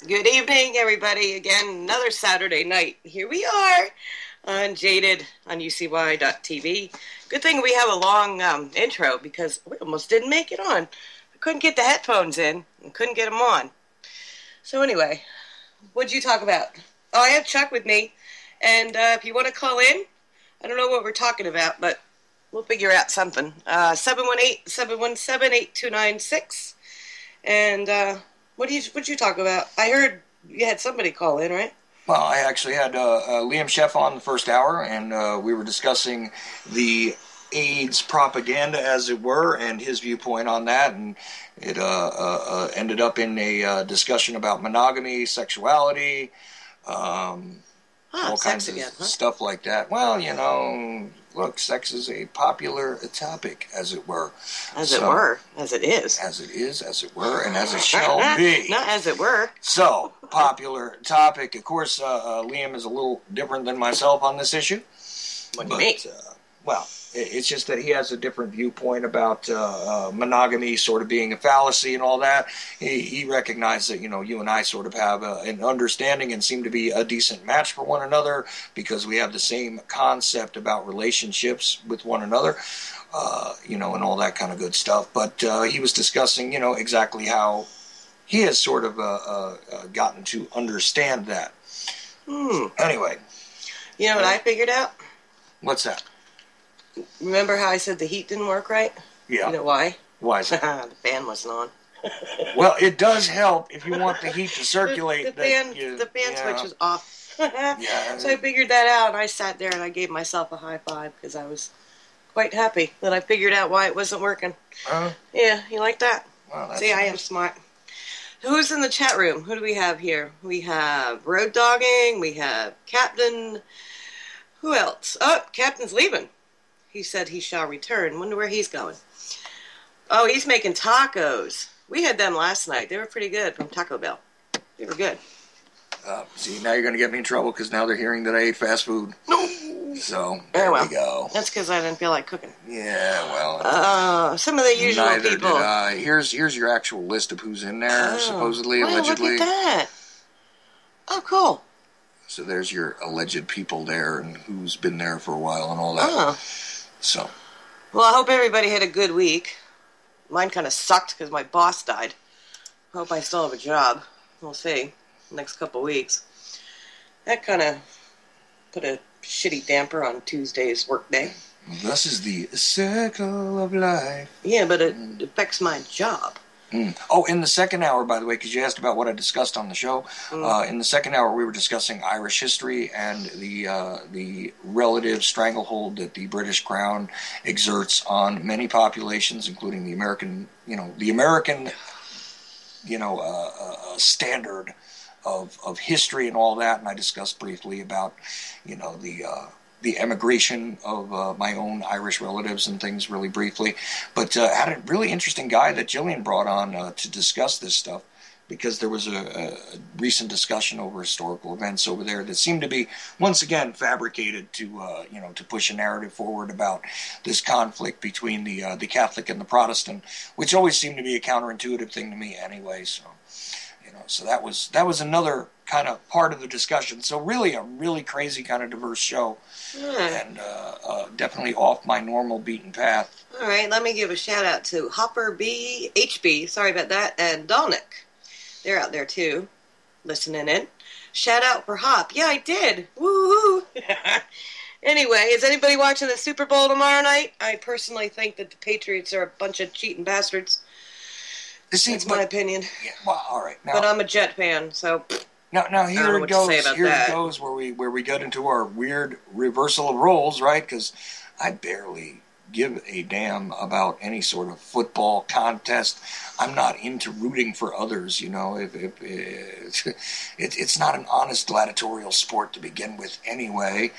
Good evening, everybody. Again, another Saturday night. Here we are on Jaded on UCY.tv. Good thing we have a long intro because we almost didn't make it on. I couldn't get the headphones in and couldn't get them on. So anyway, what'd you talk about? Oh, I have Chuck with me. And if you want to call in, I don't know what we're talking about, but we'll figure out something. 718-717-8296. And what'd you talk about? I heard you had somebody call in, right? Well, I actually had Liam Sheff on the first hour, and we were discussing the AIDS propaganda, as it were, and his viewpoint on that, and it ended up in a discussion about monogamy, sexuality, all kinds of stuff like that. Well, you know, look, sex is a popular topic, as it were. As it were. As it is. As it is, as it were, and as it shall be. Not as it were. So, popular topic. Of course, Liam is a little different than myself on this issue. What do you mean? Well, it's just that he has a different viewpoint about monogamy sort of being a fallacy and all that. He recognized that, you know, you and I sort of have an understanding and seem to be a decent match for one another because we have the same concept about relationships with one another, you know, and all that kind of good stuff. But he was discussing, you know, exactly how he has sort of gotten to understand that. Anyway. You know what I figured out? What's that? Remember how I said the heat didn't work right? Yeah. You know why? Why is it? The fan wasn't on. Well, it does help if you want the heat to circulate. The fan switch was off. Yeah. So I figured that out, and I sat there and I gave myself a high five because I was quite happy that I figured out why it wasn't working. Yeah, you like that? Well, see, I am smart. Who's in the chat room? Who do we have here? We have Road Dogging. We have Captain. Who else? Oh, Captain's leaving. He said he shall return. Wonder where he's going. Oh, he's making tacos. We had them last night. They were pretty good from Taco Bell. They were good. See, now you're going to get me in trouble because now they're hearing that I ate fast food. No. So, there we go. That's because I didn't feel like cooking. Yeah, well. Some of the usual neither people. Did I. Here's your actual list of who's in there, supposedly, allegedly. Look at that. Oh, cool. So there's your alleged people there and who's been there for a while and all that. So. Well, I hope everybody had a good week. Mine kind of sucked because my boss died. Hope I still have a job. We'll see. Next couple weeks. That kind of put a shitty damper on Tuesday's workday. Thus is the circle of life. Yeah, but it affects my job. Oh, in the second hour, by the way, because you asked about what I discussed on the show, in the second hour we were discussing Irish history and the relative stranglehold that the British Crown exerts on many populations, including the American standard of history and all that. And I discussed briefly about, you know, the emigration of my own Irish relatives and things really briefly. But had a really interesting guy that Jillian brought on to discuss this stuff because there was a recent discussion over historical events over there that seemed to be, once again, fabricated to to push a narrative forward about this conflict between the Catholic and the Protestant, which always seemed to be a counterintuitive thing to me anyway. So that was another kind of part of the discussion. So really a really crazy kind of diverse show. And definitely off my normal beaten path. All right, let me give a shout out to Hopper B, HB, sorry about that, and Dolnick. They're out there too, listening in. Shout out for Hop. Yeah, I did. Woo-hoo. Anyway, is anybody watching the Super Bowl tomorrow night? I personally think that the Patriots are a bunch of cheating bastards. That's my opinion. Yeah, well, all right. Now, but I'm a Jet fan, so... Now here it goes. It goes where we get into our weird reversal of roles, right? Because I barely give a damn about any sort of football contest. I'm not into rooting for others. You know, it's not an honest gladiatorial sport to begin with, anyway.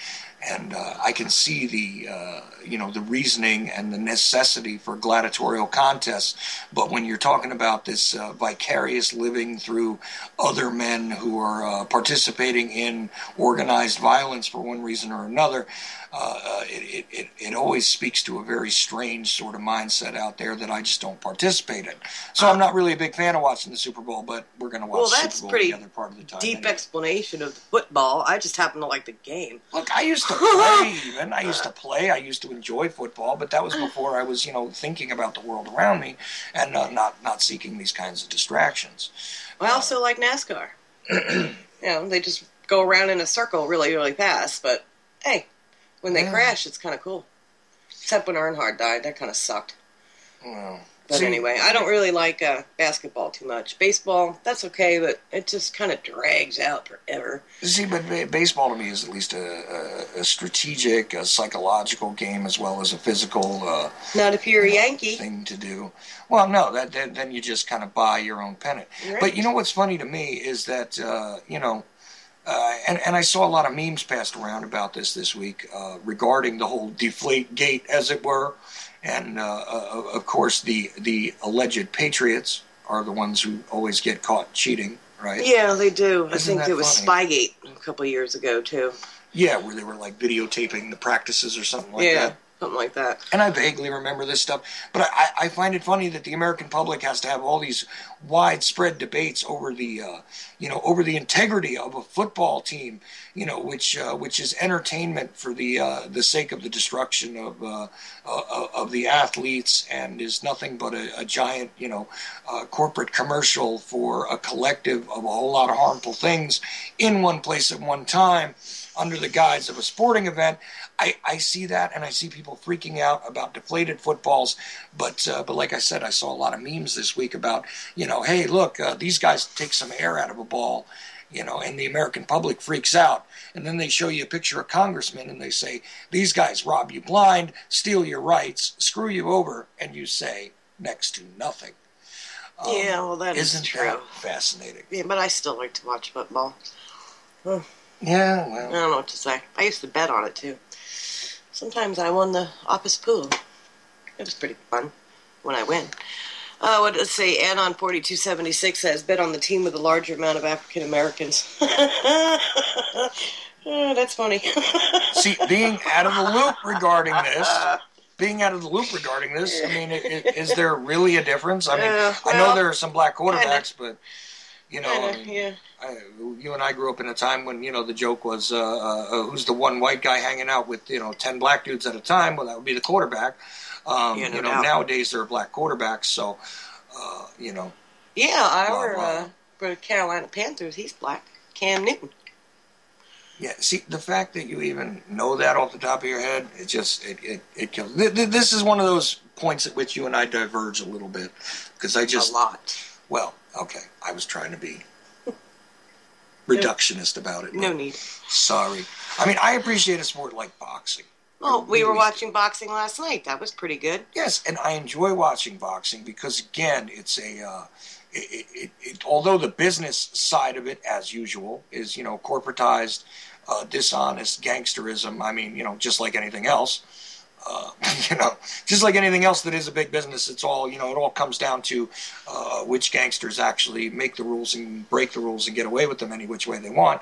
And I can see the reasoning and the necessity for gladiatorial contests. But when you're talking about this vicarious living through other men who are participating in organized violence for one reason or another, it always speaks to a very strange sort of mindset out there that I just don't participate in. So I'm not really a big fan of watching the Super Bowl, but we're going to watch the Super Bowl together part of the time. Deep anyway. Explanation of the football. I just happen to like the game. Look, I used to play even. I used to play. I used to enjoy football, but that was before I was, thinking about the world around me and not seeking these kinds of distractions. I also like NASCAR. They just go around in a circle really, really fast, but hey, when they crash, it's kind of cool. Except when Earnhardt died, that kind of sucked. Well, but anyway, I don't really like basketball too much. Baseball, that's okay, but it just kind of drags out forever. See, but baseball to me is at least a strategic, a psychological game as well as a physical. Not if you're a Yankee thing to do. Well, no, then you just kind of buy your own pennant. Right. But you know what's funny to me is that and I saw a lot of memes passed around about this week regarding the whole deflate gate, as it were. And, of course, the alleged patriots are the ones who always get caught cheating, right? Yeah, they do. I think it was funny? Spygate a couple of years ago, too. Yeah, where they were, videotaping the practices or something like that. Yeah, something like that. And I vaguely remember this stuff. But I find it funny that the American public has to have all these widespread debates over the, over the integrity of a football team, which is entertainment for the sake of the destruction of the athletes, and is nothing but a giant, corporate commercial for a collective of a whole lot of harmful things in one place at one time under the guise of a sporting event. I see that, and I see people freaking out about deflated footballs. But like I said, I saw a lot of memes this week about, hey, look, these guys take some air out of a ball, and the American public freaks out. And then they show you a picture of congressmen, and they say, these guys rob you blind, steal your rights, screw you over, and you say, next to nothing. Yeah, well, that is true. Isn't that fascinating? Yeah, but I still like to watch football. Huh. Yeah, well. I don't know what to say. I used to bet on it, too. Sometimes I won the office pool. It was pretty fun when I win. Let's say Anon 4276 says, bet on the team with a larger amount of African Americans. That's funny. See, being out of the loop regarding this, I mean, is there really a difference? I mean, I know there are some black quarterbacks, but, you and I grew up in a time when, the joke was, who's the one white guy hanging out with, 10 black dudes at a time? Well, that would be the quarterback. Nowadays there are black quarterbacks, so, Yeah, for Carolina Panthers, he's black. Cam Newton. Yeah, see, the fact that you even know that off the top of your head, it kills. This is one of those points at which you and I diverge a little bit, because I just... A lot. Well, okay, I was trying to be reductionist about it. No need. Sorry. I mean, I appreciate a sport like boxing. Well, we were watching boxing last night. That was pretty good. Yes, and I enjoy watching boxing because, again, it's although the business side of it, as usual, is, corporatized, dishonest, gangsterism, I mean, just like anything else, just like anything else that is a big business, it's all, it all comes down to which gangsters actually make the rules and break the rules and get away with them any which way they want.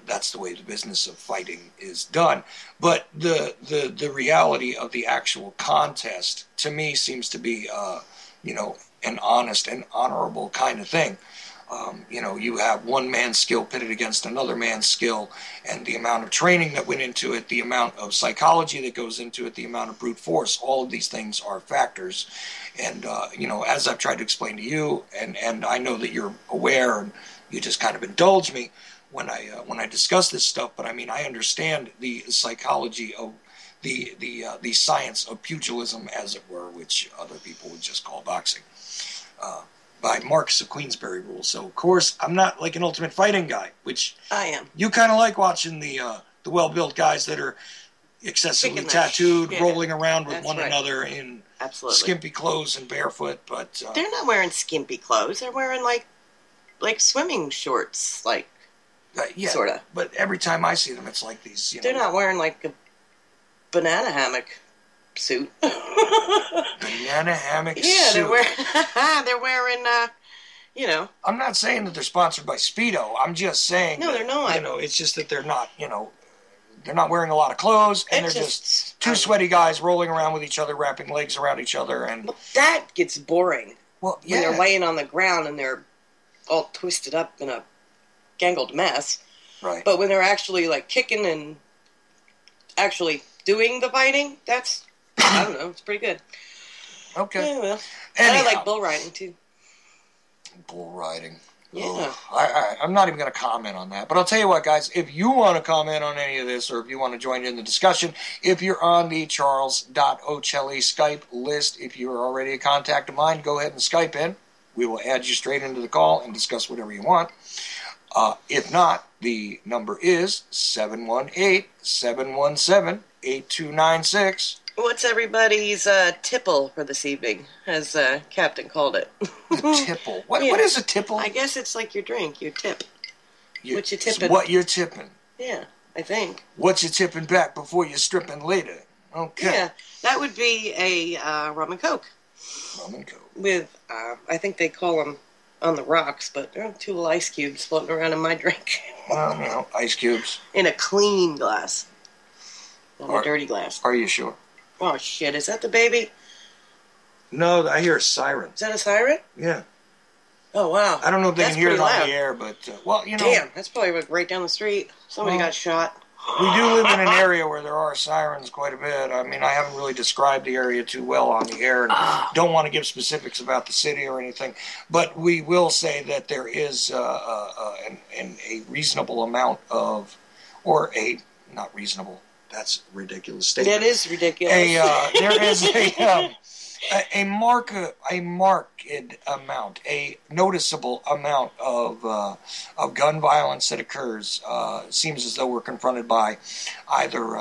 That's the way the business of fighting is done. But the reality of the actual contest, to me, seems to be, an honest and honorable kind of thing. You have one man's skill pitted against another man's skill, and the amount of training that went into it, the amount of psychology that goes into it, the amount of brute force, all of these things are factors. And, as I've tried to explain to you, and I know that you're aware, and you just kind of indulge me when I discuss this stuff, but I mean, I understand the psychology of the science of pugilism, as it were, which other people would just call boxing. By Marcus of Queensberry rules. So, of course, I'm not like an Ultimate Fighting guy, which I am. You kind of like watching the well-built guys that are excessively tattooed, rolling around with one another in skimpy clothes and barefoot. But they're not wearing skimpy clothes. They're wearing like swimming shorts, sort of. But every time I see them, it's like these. They're not wearing like a banana hammock suit. Banana hammock suit. They're wearing I'm not saying that they're sponsored by Speedo. I'm just saying no, they're not. It's just that they're not, they're not wearing a lot of clothes, and It they're just two sweaty guys rolling around with each other, wrapping legs around each other, and Well, that gets boring. Well, when they're laying on the ground and they're all twisted up in a gangled mess. Right. But when they're actually like kicking and actually doing the fighting, that's, I don't know, it's pretty good. Okay. Yeah, well. Anyhow, And I like bull riding too. Bull riding. Yeah. Oh, I'm not even going to comment on that. But I'll tell you what, guys, if you want to comment on any of this or if you want to join in the discussion, if you're on the Charles.Ochelli Skype list, if you're already a contact of mine, go ahead and Skype in. We will add you straight into the call and discuss whatever you want. If not, the number is 718-717-8296. What's everybody's tipple for this evening, as Captain called it? The tipple. What is a tipple? I guess it's like your drink, your tip. What you tipping? It's what you're tipping. Yeah, I think. What you tipping back before you're stripping later. Okay. Yeah, that would be a rum and coke. Rum and coke. With, I think they call them on the rocks, but there are 2 little ice cubes floating around in my drink. Well, ice cubes. In a clean glass. Not a dirty glass. Are you sure? Oh, shit. Is that the baby? No, I hear a siren. Is that a siren? Yeah. Oh, wow. I don't know if they That's can hear it pretty on loud. the air, but, Damn, that's probably right down the street. Somebody got shot. We do live in an area where there are sirens quite a bit. I mean, I haven't really described the area too well on the air and don't want to give specifics about the city or anything. But we will say that there is a reasonable amount of, not reasonable, that's a ridiculous statement. That is ridiculous. There is a noticeable amount of gun violence that occurs. It seems as though we're confronted by either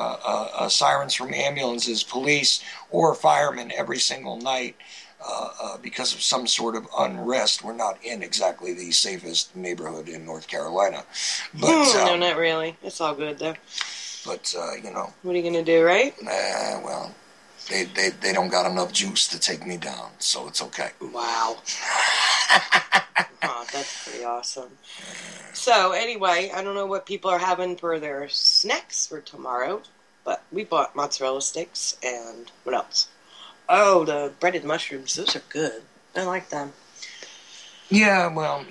sirens from ambulances, police, or firemen every single night because of some sort of unrest. We're not in exactly the safest neighborhood in North Carolina. But, no, not really. It's all good, though. But, What are you going to do, right? Well, they don't got enough juice to take me down, so it's okay. Wow. Oh, that's pretty awesome. So, anyway, I don't know what people are having for their snacks for tomorrow, but we bought mozzarella sticks and what else? Oh, the breaded mushrooms. Those are good. I like them. Yeah, well,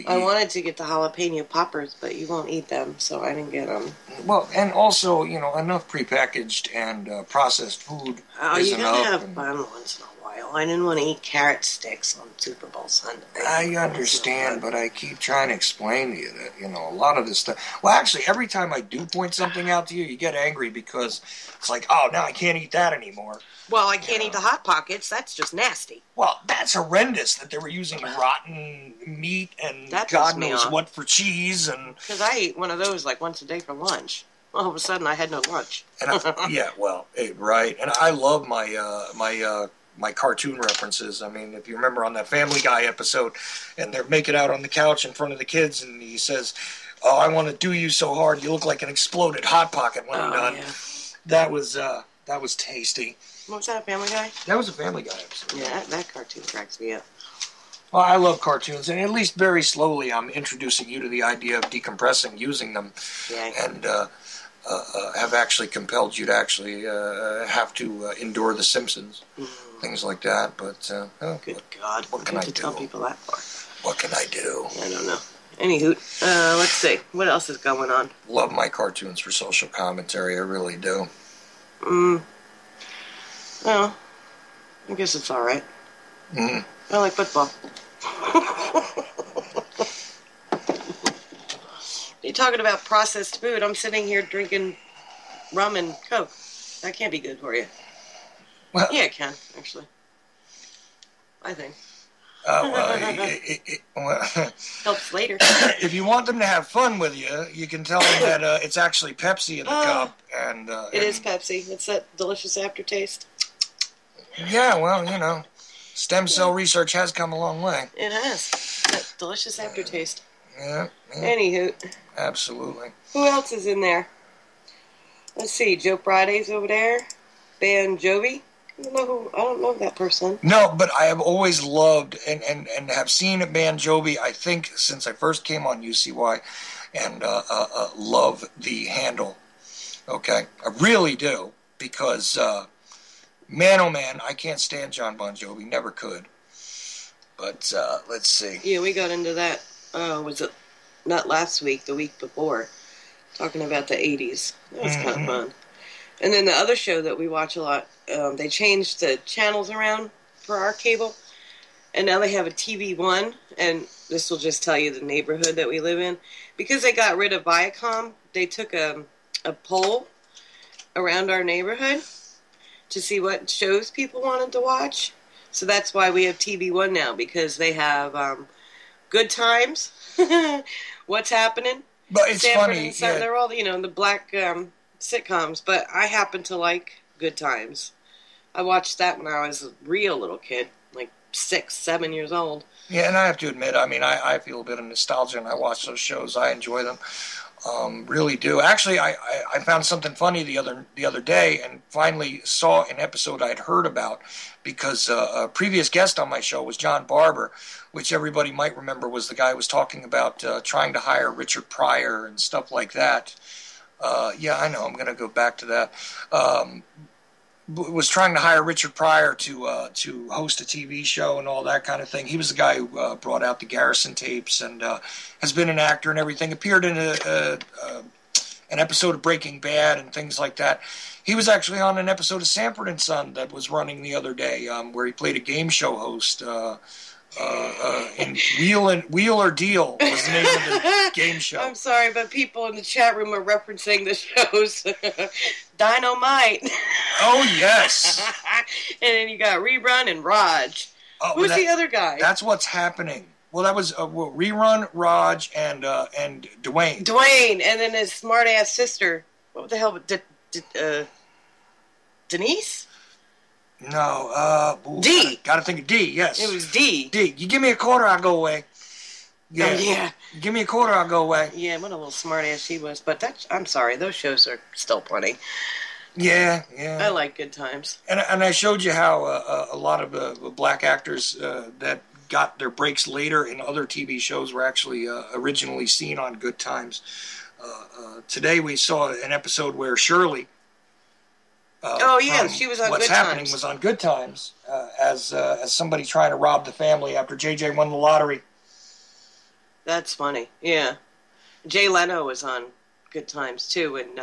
I wanted to get the jalapeno poppers, but you won't eat them, so I didn't get them. Well, and also, enough prepackaged and processed food is you enough. gotta have fun once in a while. I didn't want to eat carrot sticks on Super Bowl Sunday. I understand, but I keep trying to explain to you that, a lot of this stuff... Well, actually, every time I do point something out to you, you get angry because it's like, oh, now I can't eat that anymore. Well, I can't eat the Hot Pockets. That's just nasty. Well, that's horrendous that they were using rotten meat and That God pisses me knows off. what for cheese. And Because I eat one of those like once a day for lunch. All of a sudden, I had no lunch. Right. And I love my my cartoon references. I mean, if you remember on that Family Guy episode, and they're making out on the couch in front of the kids, and he says, "Oh, I want to do you so hard, you look like an exploded Hot Pocket when I'm done." Yeah. That was tasty. What was that, a Family Guy? That was a Family Guy episode. Yeah, that cartoon cracks me up. Well, I love cartoons, and at least very slowly I'm introducing you to the idea of decompressing using them, and have actually compelled you to actually have to endure The Simpsons, things like that. But good God, what can I do? Tell people that for? What can I do? I don't know. Anywho, let's see. What else is going on? Love my cartoons for social commentary. I really do. Well, I guess it's all right. Mm. I like football. You're talking about processed food. I'm sitting here drinking rum and Coke. That can't be good for you. Well, yeah, it can, actually. I think. Helps later. If you want them to have fun with you, you can tell them that it's actually Pepsi in the cup. It is Pepsi. It's that delicious aftertaste. Yeah, well, stem cell research has come a long way. It has. That delicious aftertaste. Yeah. Anywho. Absolutely. Who else is in there? Let's see. Joe Friday's over there. Ban Jovi. I don't know that person. No, but I have always loved and have seen Ban Jovi, I think, since I first came on UCY, and love the handle Okay, I really do, because man, oh man, I can't stand John Bon Jovi. Never could. But let's see. Yeah, we got into that. Was it not last week? The week before, talking about the '80s. That was kind of fun. And then the other show that we watch a lot, they changed the channels around for our cable, and now they have a TV One, and this will just tell you the neighborhood that we live in. Because they got rid of Viacom, they took a poll around our neighborhood to see what shows people wanted to watch. So that's why we have TV One now, because they have Good Times, What's Happening, But it's Sanford funny. and Son. Yeah. They're all, the black sitcoms, but I happen to like Good Times. I watched that when I was a real little kid, like 6, 7 years old. Yeah, and I have to admit, I mean, I feel a bit of nostalgia, and I watch those shows. I enjoy them, really do. Actually, I found something funny the other day, and finally saw an episode I'd heard about, because a previous guest on my show was John Barber, which everybody might remember was the guy who was talking about trying to hire Richard Pryor and stuff like that. Yeah, I know, I'm going to go back to that. Was trying to hire Richard Pryor to host a TV show and all that kind of thing. He was the guy who brought out the Garrison tapes, and has been an actor and everything. Appeared in an episode of Breaking Bad and things like that. He was actually on an episode of Sanford and Son that was running the other day, where he played a game show host. And Wheel or Deal was the name of the game show. I'm sorry, but people in the chat room are referencing the shows. Dynamite. Oh, yes. And then you got Rerun and Raj. Who's the other guy? That's What's Happening. Well, that was Rerun, Raj, and Dwayne. Dwayne, and then his smart-ass sister. What the hell? Denise? No, D. Gotta think of D, yes. It was D. D. You give me a quarter, I'll go away. Yeah. Oh, yeah. Give me a quarter, I'll go away. Yeah, what a little smart-ass she was. But I'm sorry, those shows are still plenty. Yeah, yeah. I like Good Times. And I showed you how a lot of black actors that got their breaks later in other TV shows were actually originally seen on Good Times. Today we saw an episode where Shirley... she was on Good Times. What's Happening was on Good Times as somebody trying to rob the family after JJ won the lottery. That's funny. Yeah, Jay Leno was on Good Times too, and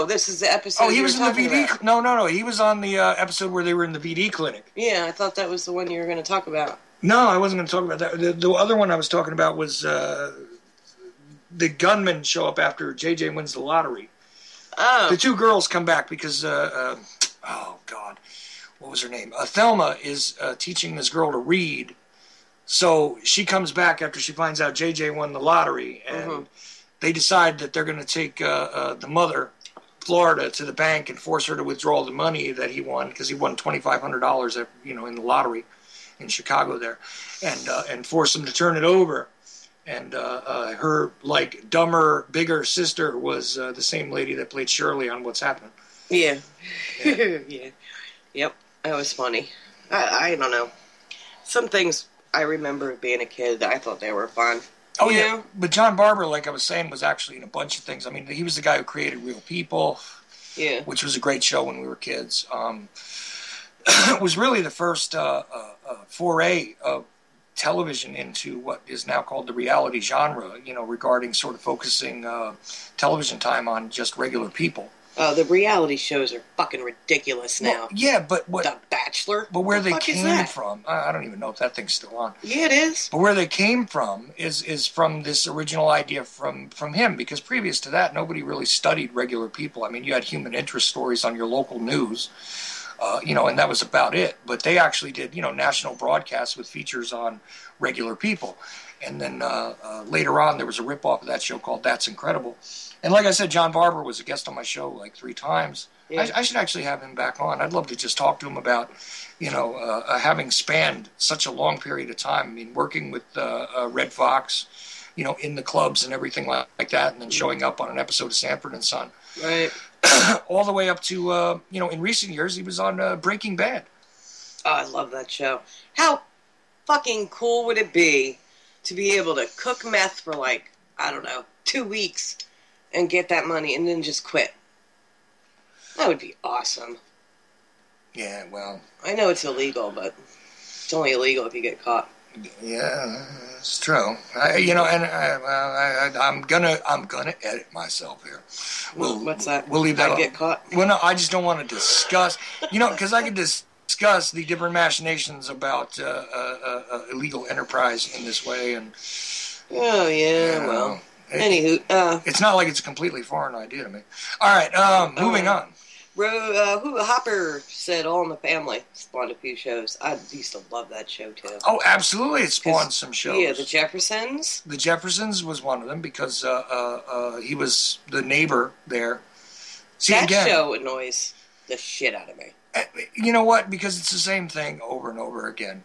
this is the episode. Oh, he was in the VD. No. He was on the episode where they were in the VD clinic. Yeah, I thought that was the one you were going to talk about. No, I wasn't going to talk about that. The other one I was talking about was the gunmen show up after JJ wins the lottery. Oh. The two girls come back because, oh, God, what was her name? Thelma is teaching this girl to read. So she comes back after she finds out JJ won the lottery, and they decide that they're going to take the mother, Florida, to the bank and force her to withdraw the money that he won, because he won $2,500, in the lottery in Chicago there, and force him to turn it over. And her, dumber, bigger sister was the same lady that played Shirley on What's Happening. Yeah. Yeah. Yep. That was funny. I don't know. Some things I remember being a kid, I thought they were fun. Oh, yeah. But John Barber, like I was saying, was actually in a bunch of things. I mean, he was the guy who created Real People, which was a great show when we were kids. It was really the first foray of television into what is now called the reality genre, regarding sort of focusing television time on just regular people. The reality shows are fucking ridiculous now. Well, yeah, but what... The Bachelor? But where they came from... I don't even know if that thing's still on. Yeah, it is. But where they came from is from this original idea from him, because previous to that, nobody really studied regular people. I mean, you had human interest stories on your local news, and that was about it. But they actually did, national broadcasts with features on regular people. And then later on, there was a ripoff of that show called That's Incredible. And like I said, John Barber was a guest on my show 3 times. Yeah. I should actually have him back on. I'd love to just talk to him about, having spanned such a long period of time. I mean, working with Red Fox, in the clubs and everything like that, and then showing up on an episode of Sanford and Son. Right. All the way up to, in recent years, he was on Breaking Bad. Oh, I love that show. How fucking cool would it be to be able to cook meth for 2 weeks and get that money and then just quit. That would be awesome. Yeah, well, I know it's illegal, but it's only illegal if you get caught. yeah, it's true. I'm gonna edit myself here. What's that? We'll leave that. I get caught. Well, no, I just don't want to discuss. Because I could discuss the different machinations about illegal enterprise in this way, and Oh yeah, well. Anywho, it's not like it's a completely foreign idea to me. All right, moving on. Hopper said All in the Family spawned a few shows. I used to love that show too. Oh, absolutely, it spawned some shows. Yeah, the Jeffersons. The Jeffersons was one of them because he was the neighbor there. See, that again, show annoys the shit out of me. You know what? Because it's the same thing over and over again.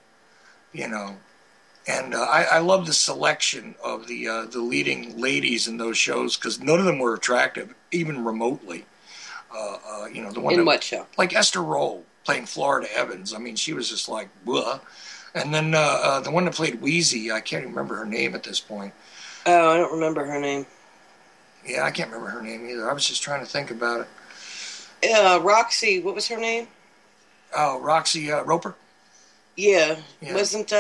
And I love the selection of the leading ladies in those shows because none of them were attractive, even remotely. The one in what show? Like Esther Roll playing Florida Evans. I mean, she was just like, bleh. And then the one that played Wheezy, I can't even remember her name at this point. Oh, I don't remember her name. Yeah, I can't remember her name either. I was just trying to think about it. Roxy, what was her name? Oh, Roxy Roper? Yeah. Wasn't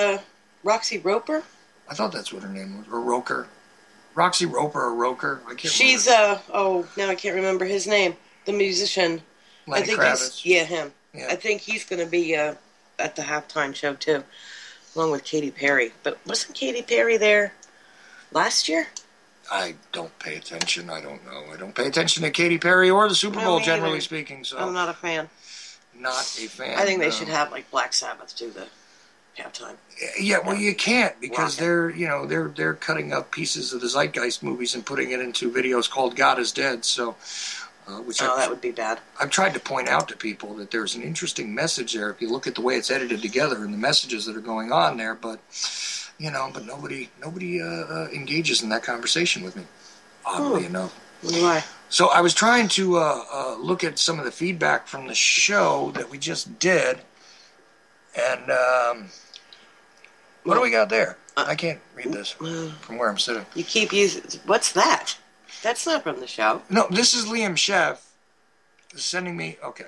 Roxy Roper? I thought that's what her name was. Or Roker. Roxy Roper or Roker. I can't remember. She's, now I can't remember his name. The musician. Lenny Kravitz. Him. Yeah. I think he's going to be at the halftime show, too, along with Katy Perry. But wasn't Katy Perry there last year? I don't pay attention. I don't know. I don't pay attention to Katy Perry or the Super Bowl, generally speaking. So I'm not a fan. Not a fan. I think they should have, like, Black Sabbath do the halftime. Yeah, well, you can't because they're cutting up pieces of the Zeitgeist movies and putting it into videos called God is Dead. So, that would be bad. I've tried to point out to people that there's an interesting message there if you look at the way it's edited together and the messages that are going on there. But nobody engages in that conversation with me. Oddly enough. Why? So I was trying to look at some of the feedback from the show that we just did, and what do we got there? I can't read this from where I'm sitting. You keep using... What's that? That's not from the show. No, this is Liam Sheff sending me... Okay.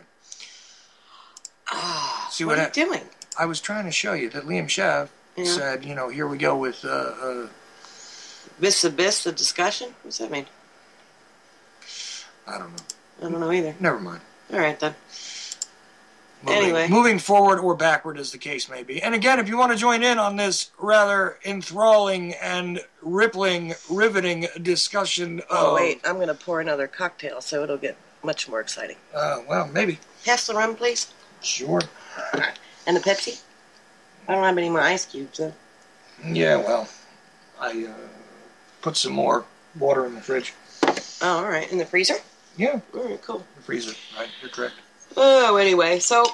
See what are you doing? I was trying to show you that Liam Sheff said, here we go with... This the discussion? What's that mean? I don't know. I don't know either. Never mind. All right, then. Anyway. Moving forward or backward as the case may be. And again, if you want to join in on this rather enthralling and riveting discussion Oh, wait. I'm going to pour another cocktail so it'll get much more exciting. Well, maybe. Pass the rum, please. Sure. And the Pepsi? I don't have any more ice cubes, though. Yeah, well, I put some more water in the fridge. Oh, all right. In the freezer? Yeah. All right, cool. The freezer, right. You're correct. Oh, anyway, so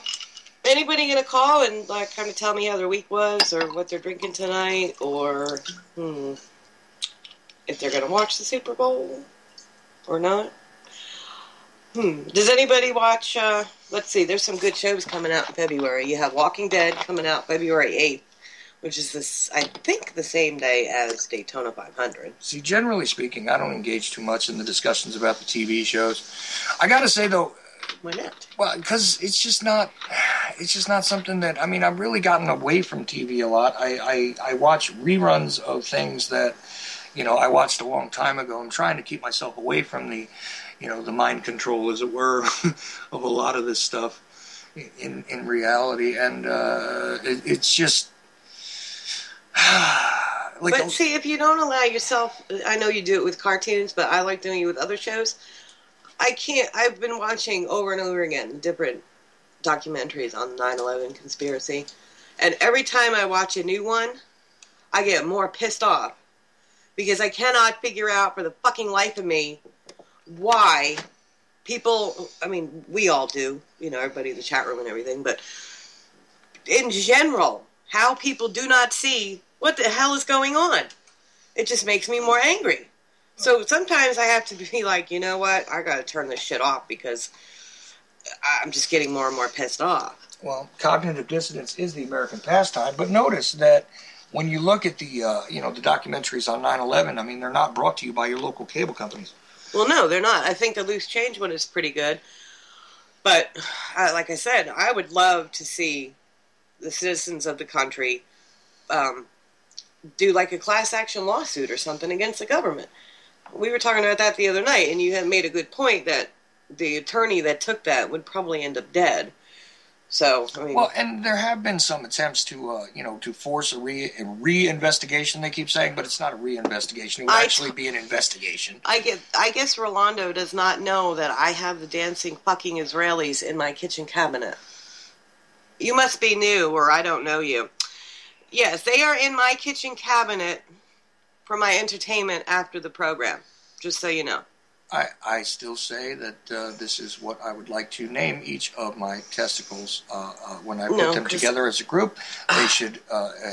anybody going to call and kind of tell me how their week was or what they're drinking tonight or if they're going to watch the Super Bowl or not? Does anybody watch, let's see, there's some good shows coming out in February. You have Walking Dead coming out February 8th, which is, I think, the same day as Daytona 500. See, generally speaking, I don't engage too much in the discussions about the TV shows. I got to say, though... Why not? Well, because it's just not something that, I've really gotten away from TV a lot. I watch reruns of things that, I watched a long time ago. I'm trying to keep myself away from the mind control, as it were, of a lot of this stuff in reality. And it's just... but see, if you don't allow yourself, I know you do it with cartoons, but I like doing it with other shows. I can't. I've been watching over and over again different documentaries on the 9/11 conspiracy, and every time I watch a new one, I get more pissed off because I cannot figure out for the fucking life of me why people. We all do, everybody in the chat room and everything, but in general, how people do not see what the hell is going on. It just makes me more angry. So sometimes I have to be like, you know what? I got to turn this shit off because I'm just getting more and more pissed off. Well, cognitive dissonance is the American pastime, but notice that when you look at the, the documentaries on 9/11, they're not brought to you by your local cable companies. Well, no, they're not. I think the loose change one is pretty good. But, like I said, I would love to see the citizens of the country do like a class action lawsuit or something against the government. We were talking about that the other night, and you had made a good point that the attorney that took that would probably end up dead. So, I mean, well, and there have been some attempts to, to force a re-investigation. They keep saying, but it's not a re-investigation. It would actually be an investigation. I guess Rolando does not know that I have the dancing fucking Israelis in my kitchen cabinet. You must be new, or I don't know you. Yes, they are in my kitchen cabinet for my entertainment after the program. Just so you know. I still say that this is what I would like to name each of my testicles when I put them together as a group. They should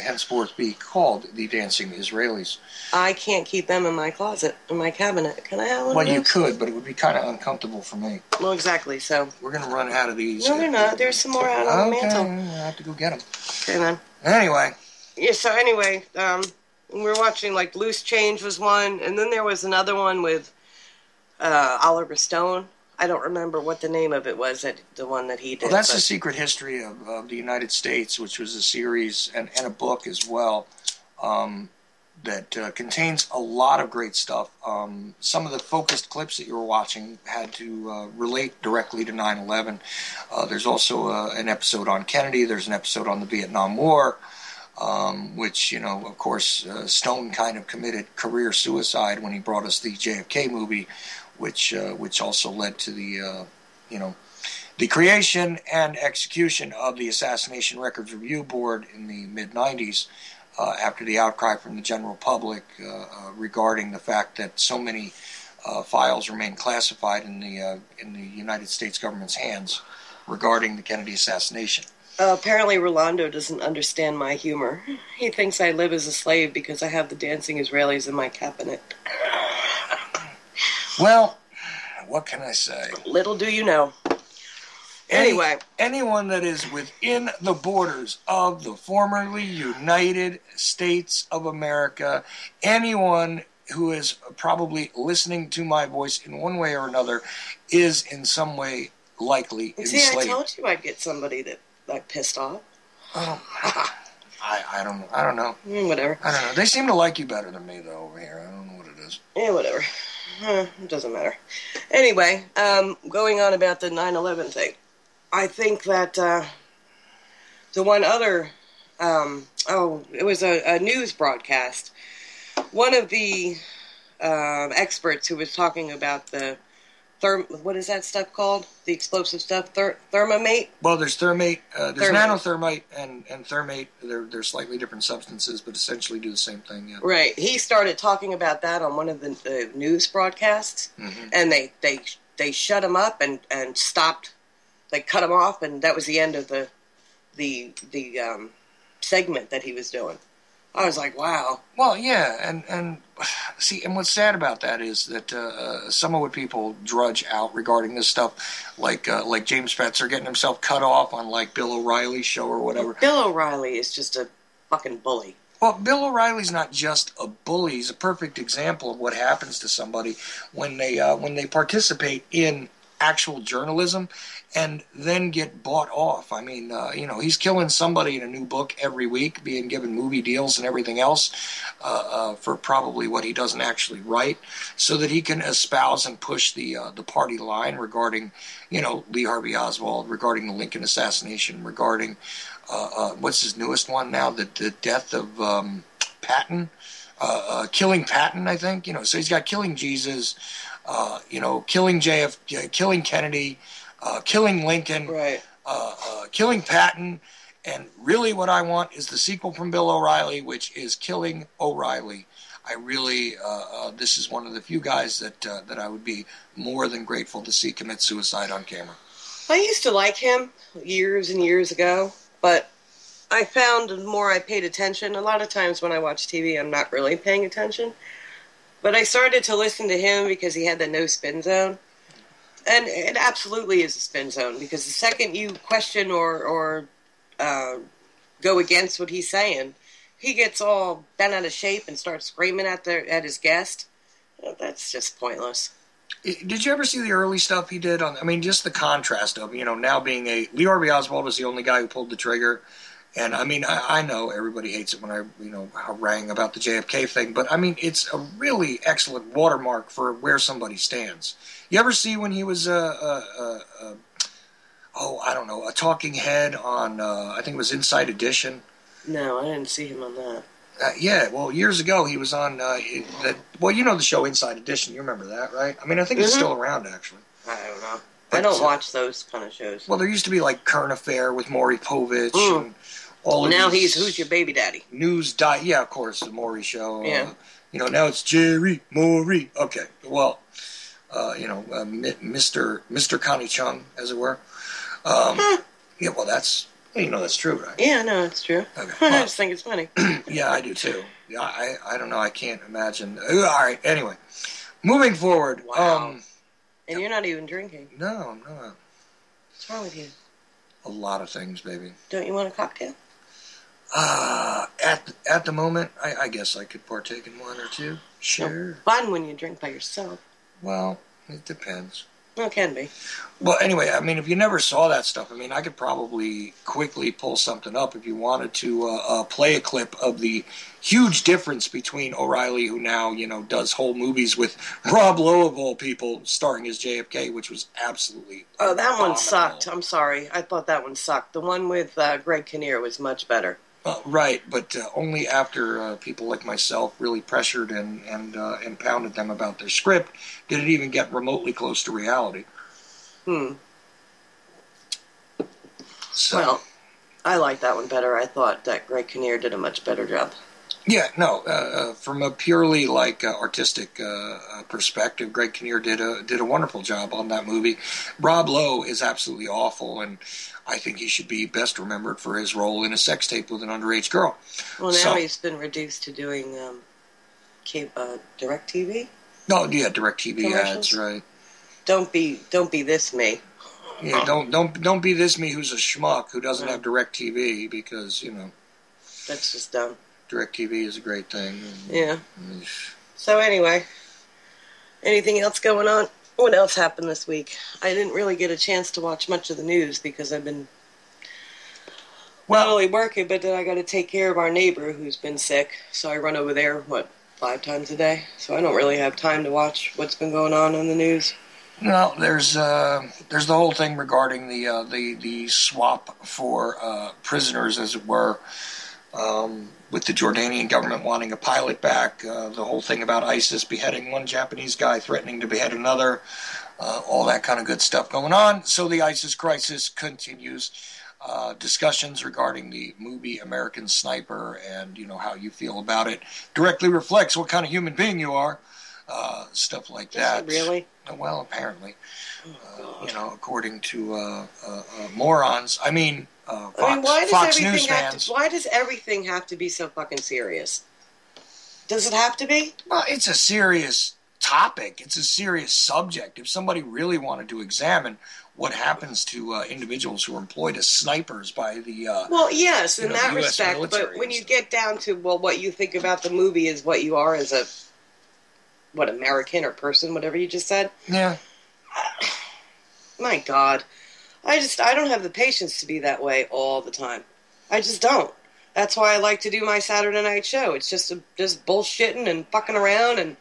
henceforth be called the Dancing Israelis. I can't keep them in my closet, in my cabinet. Can I have one? Well, you could, but it would be kind of uncomfortable for me. Well, exactly, so. We're going to run out of these. No, they're not. There's some more out on the mantle. Okay, I have to go get them. Okay, then. Anyway. Yeah, so anyway, we were watching, like, Loose Change was one, and then there was another one with Oliver Stone. I don't remember what the name of it was, the one that he did. Well, that's The Secret History of the United States, which was a series and a book as well that contains a lot of great stuff. Some of the focused clips that you were watching had to relate directly to 9/11. There's also an episode on Kennedy. There's an episode on the Vietnam War. Which, of course, Stone kind of committed career suicide when he brought us the JFK movie, which also led to the creation and execution of the Assassination Records Review Board in the mid-90s, after the outcry from the general public regarding the fact that so many files remain classified in the United States government's hands regarding the Kennedy assassination. Apparently Rolando doesn't understand my humor. He thinks I live as a slave because I have the dancing Israelis in my cabinet. Well, what can I say? Little do you know. Anyway. Anyone that is within the borders of the formerly United States of America, anyone who is probably listening to my voice in one way or another, is in some way likely enslaved. See, I told you I'd get somebody that pissed off. Oh, I don't know. Whatever. I don't know. They seem to like you better than me, though, over here. I don't know what it is. Yeah, whatever. It doesn't matter. Anyway, going on about the 9/11 thing. I think that the one other, it was a news broadcast. One of the experts who was talking about the what is that stuff called? The explosive stuff? Thermomate? Well, there's thermate. There's nanothermite and thermate. They're slightly different substances, but essentially do the same thing. Yeah. Right. He started talking about that on one of the news broadcasts, and they shut him up and stopped. They cut him off, and that was the end of the segment that he was doing. I was like, wow. Well, yeah, and see, and what's sad about that is that some of what people drudge out regarding this stuff, like James Fetzer getting himself cut off on like Bill O'Reilly's show or whatever. Bill O'Reilly is just a fucking bully. Well, Bill O'Reilly's not just a bully; he's a perfect example of what happens to somebody when they participate in actual journalism and then get bought off. I mean, he's killing somebody in a new book every week, being given movie deals and everything else for probably what he doesn't actually write, so that he can espouse and push the party line regarding, Lee Harvey Oswald, regarding the Lincoln assassination, regarding what's his newest one now, the death of Patton, killing Patton, I think. So he's got killing Jesus, killing killing Kennedy, killing Lincoln, right. Killing Patton, and really what I want is the sequel from Bill O'Reilly, which is Killing O'Reilly. I really, this is one of the few guys that I would be more than grateful to see commit suicide on camera. I used to like him years and years ago, but I found the more I paid attention, a lot of times when I watch TV, I'm not really paying attention. But I started to listen to him because he had the no spin zone. And it absolutely is a spin zone, because the second you question or go against what he's saying, he gets all bent out of shape and starts screaming at his guest. That's just pointless. Did you ever see the early stuff he did on? I mean, just the contrast of now being Lee Harvey Oswald was the only guy who pulled the trigger, and I mean I know everybody hates it when I harangue about the JFK thing, but I mean it's a really excellent watermark for where somebody stands. You ever see when he was I don't know, a talking head on I think it was Inside Edition? No, I didn't see him on that. Yeah, well, years ago he was on the show Inside Edition. You remember that, right? I mean, I think it's still around, actually. I don't know. But, I don't watch those kind of shows. Well, there used to be like Current Affair with Maury Povich and all of now these. Who's Your Baby Daddy? Yeah, of course, the Maury show. Yeah. Now it's Jerry Maury. Okay, well, Mr. Connie Chung, as it were. Yeah, well, that's true, right? Yeah, no, it's true. Okay. I just think it's funny. Yeah, I do too. Yeah, I don't know. I can't imagine. All right. Anyway, moving forward. Wow. And you're not even drinking. No, I'm not. What's wrong with you? A lot of things, baby. Don't you want a cocktail? At the moment, I guess I could partake in one or two. Sure. No, fun when you drink by yourself. Well, it depends. Well, it can be. Well, anyway, I mean, if you never saw that stuff, I mean, I could probably quickly pull something up if you wanted to play a clip of the huge difference between O'Reilly, who now, does whole movies with Rob Lowe, of all people, starring as JFK, which was absolutely Oh, that one sucked. I'm sorry. I thought that one sucked. The one with Greg Kinnear was much better. Right, but only after people like myself really pressured and pounded them about their script did it even get remotely close to reality. So, well, I like that one better. I thought that Greg Kinnear did a much better job. Yeah, no, from a purely artistic perspective, Greg Kinnear did a wonderful job on that movie. Rob Lowe is absolutely awful, and I think he should be best remembered for his role in a sex tape with an underage girl. Well, now he's been reduced to doing DirecTV. No, yeah, DirecTV ads, right? Don't be this me. Yeah, don't be this me who's a schmuck who doesn't have DirecTV because that's just dumb. DirecTV is a great thing. Yeah. So anyway, anything else going on? What else happened this week? I didn't really get a chance to watch much of the news because I've been not only working, but then I got to take care of our neighbor who's been sick. So I run over there, 5 times a day? So I don't really have time to watch what's been going on in the news. No, there's the whole thing regarding the swap for prisoners, as it were, with the Jordanian government wanting a pilot back, the whole thing about ISIS beheading one Japanese guy, threatening to behead another, all that kind of good stuff going on. So the ISIS crisis continues. Discussions regarding the movie American Sniper and how you feel about it directly reflects what kind of human being you are. Stuff like that. Really? Well, apparently, according to morons. I mean, Fox News fans. Why does everything have to be so fucking serious? Does it have to be? Well, it's a serious topic. It's a serious subject. If somebody really wanted to examine what happens to individuals who are employed as snipers by the well, yes, in that US respect. But when you get down to what you think about the movie is what you are as a American or person, whatever you just said. Yeah. My God. I don't have the patience to be that way all the time. I just don't. That's why I like to do my Saturday night show. It's just bullshitting and fucking around and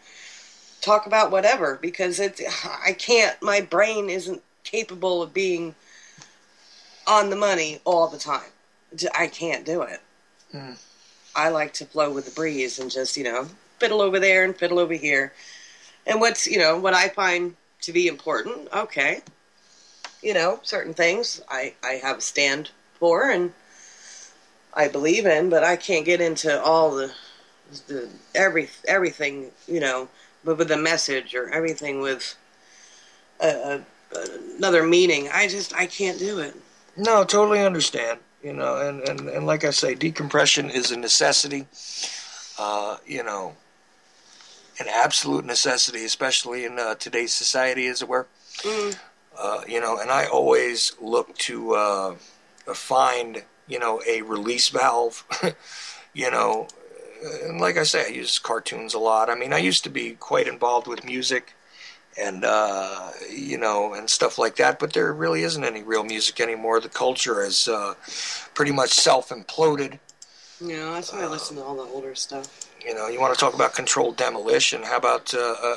talk about whatever because I can't. My brain isn't capable of being on the money all the time. I can't do it. I like to flow with the breeze and just fiddle over there and fiddle over here. And what I find to be important, okay. Certain things I have a stand for and I believe in, but I can't get into all the everything, but with a message or everything with another meaning. I can't do it. No, totally understand. And like I say, decompression is a necessity. An absolute necessity, especially in today's society, as it were. And I always look to find, a release valve. And like I say, I use cartoons a lot. I mean, I used to be quite involved with music and and stuff like that. But there really isn't any real music anymore. The culture has pretty much self-imploded. Yeah, that's why I listen to all the older stuff. You want to talk about controlled demolition? How about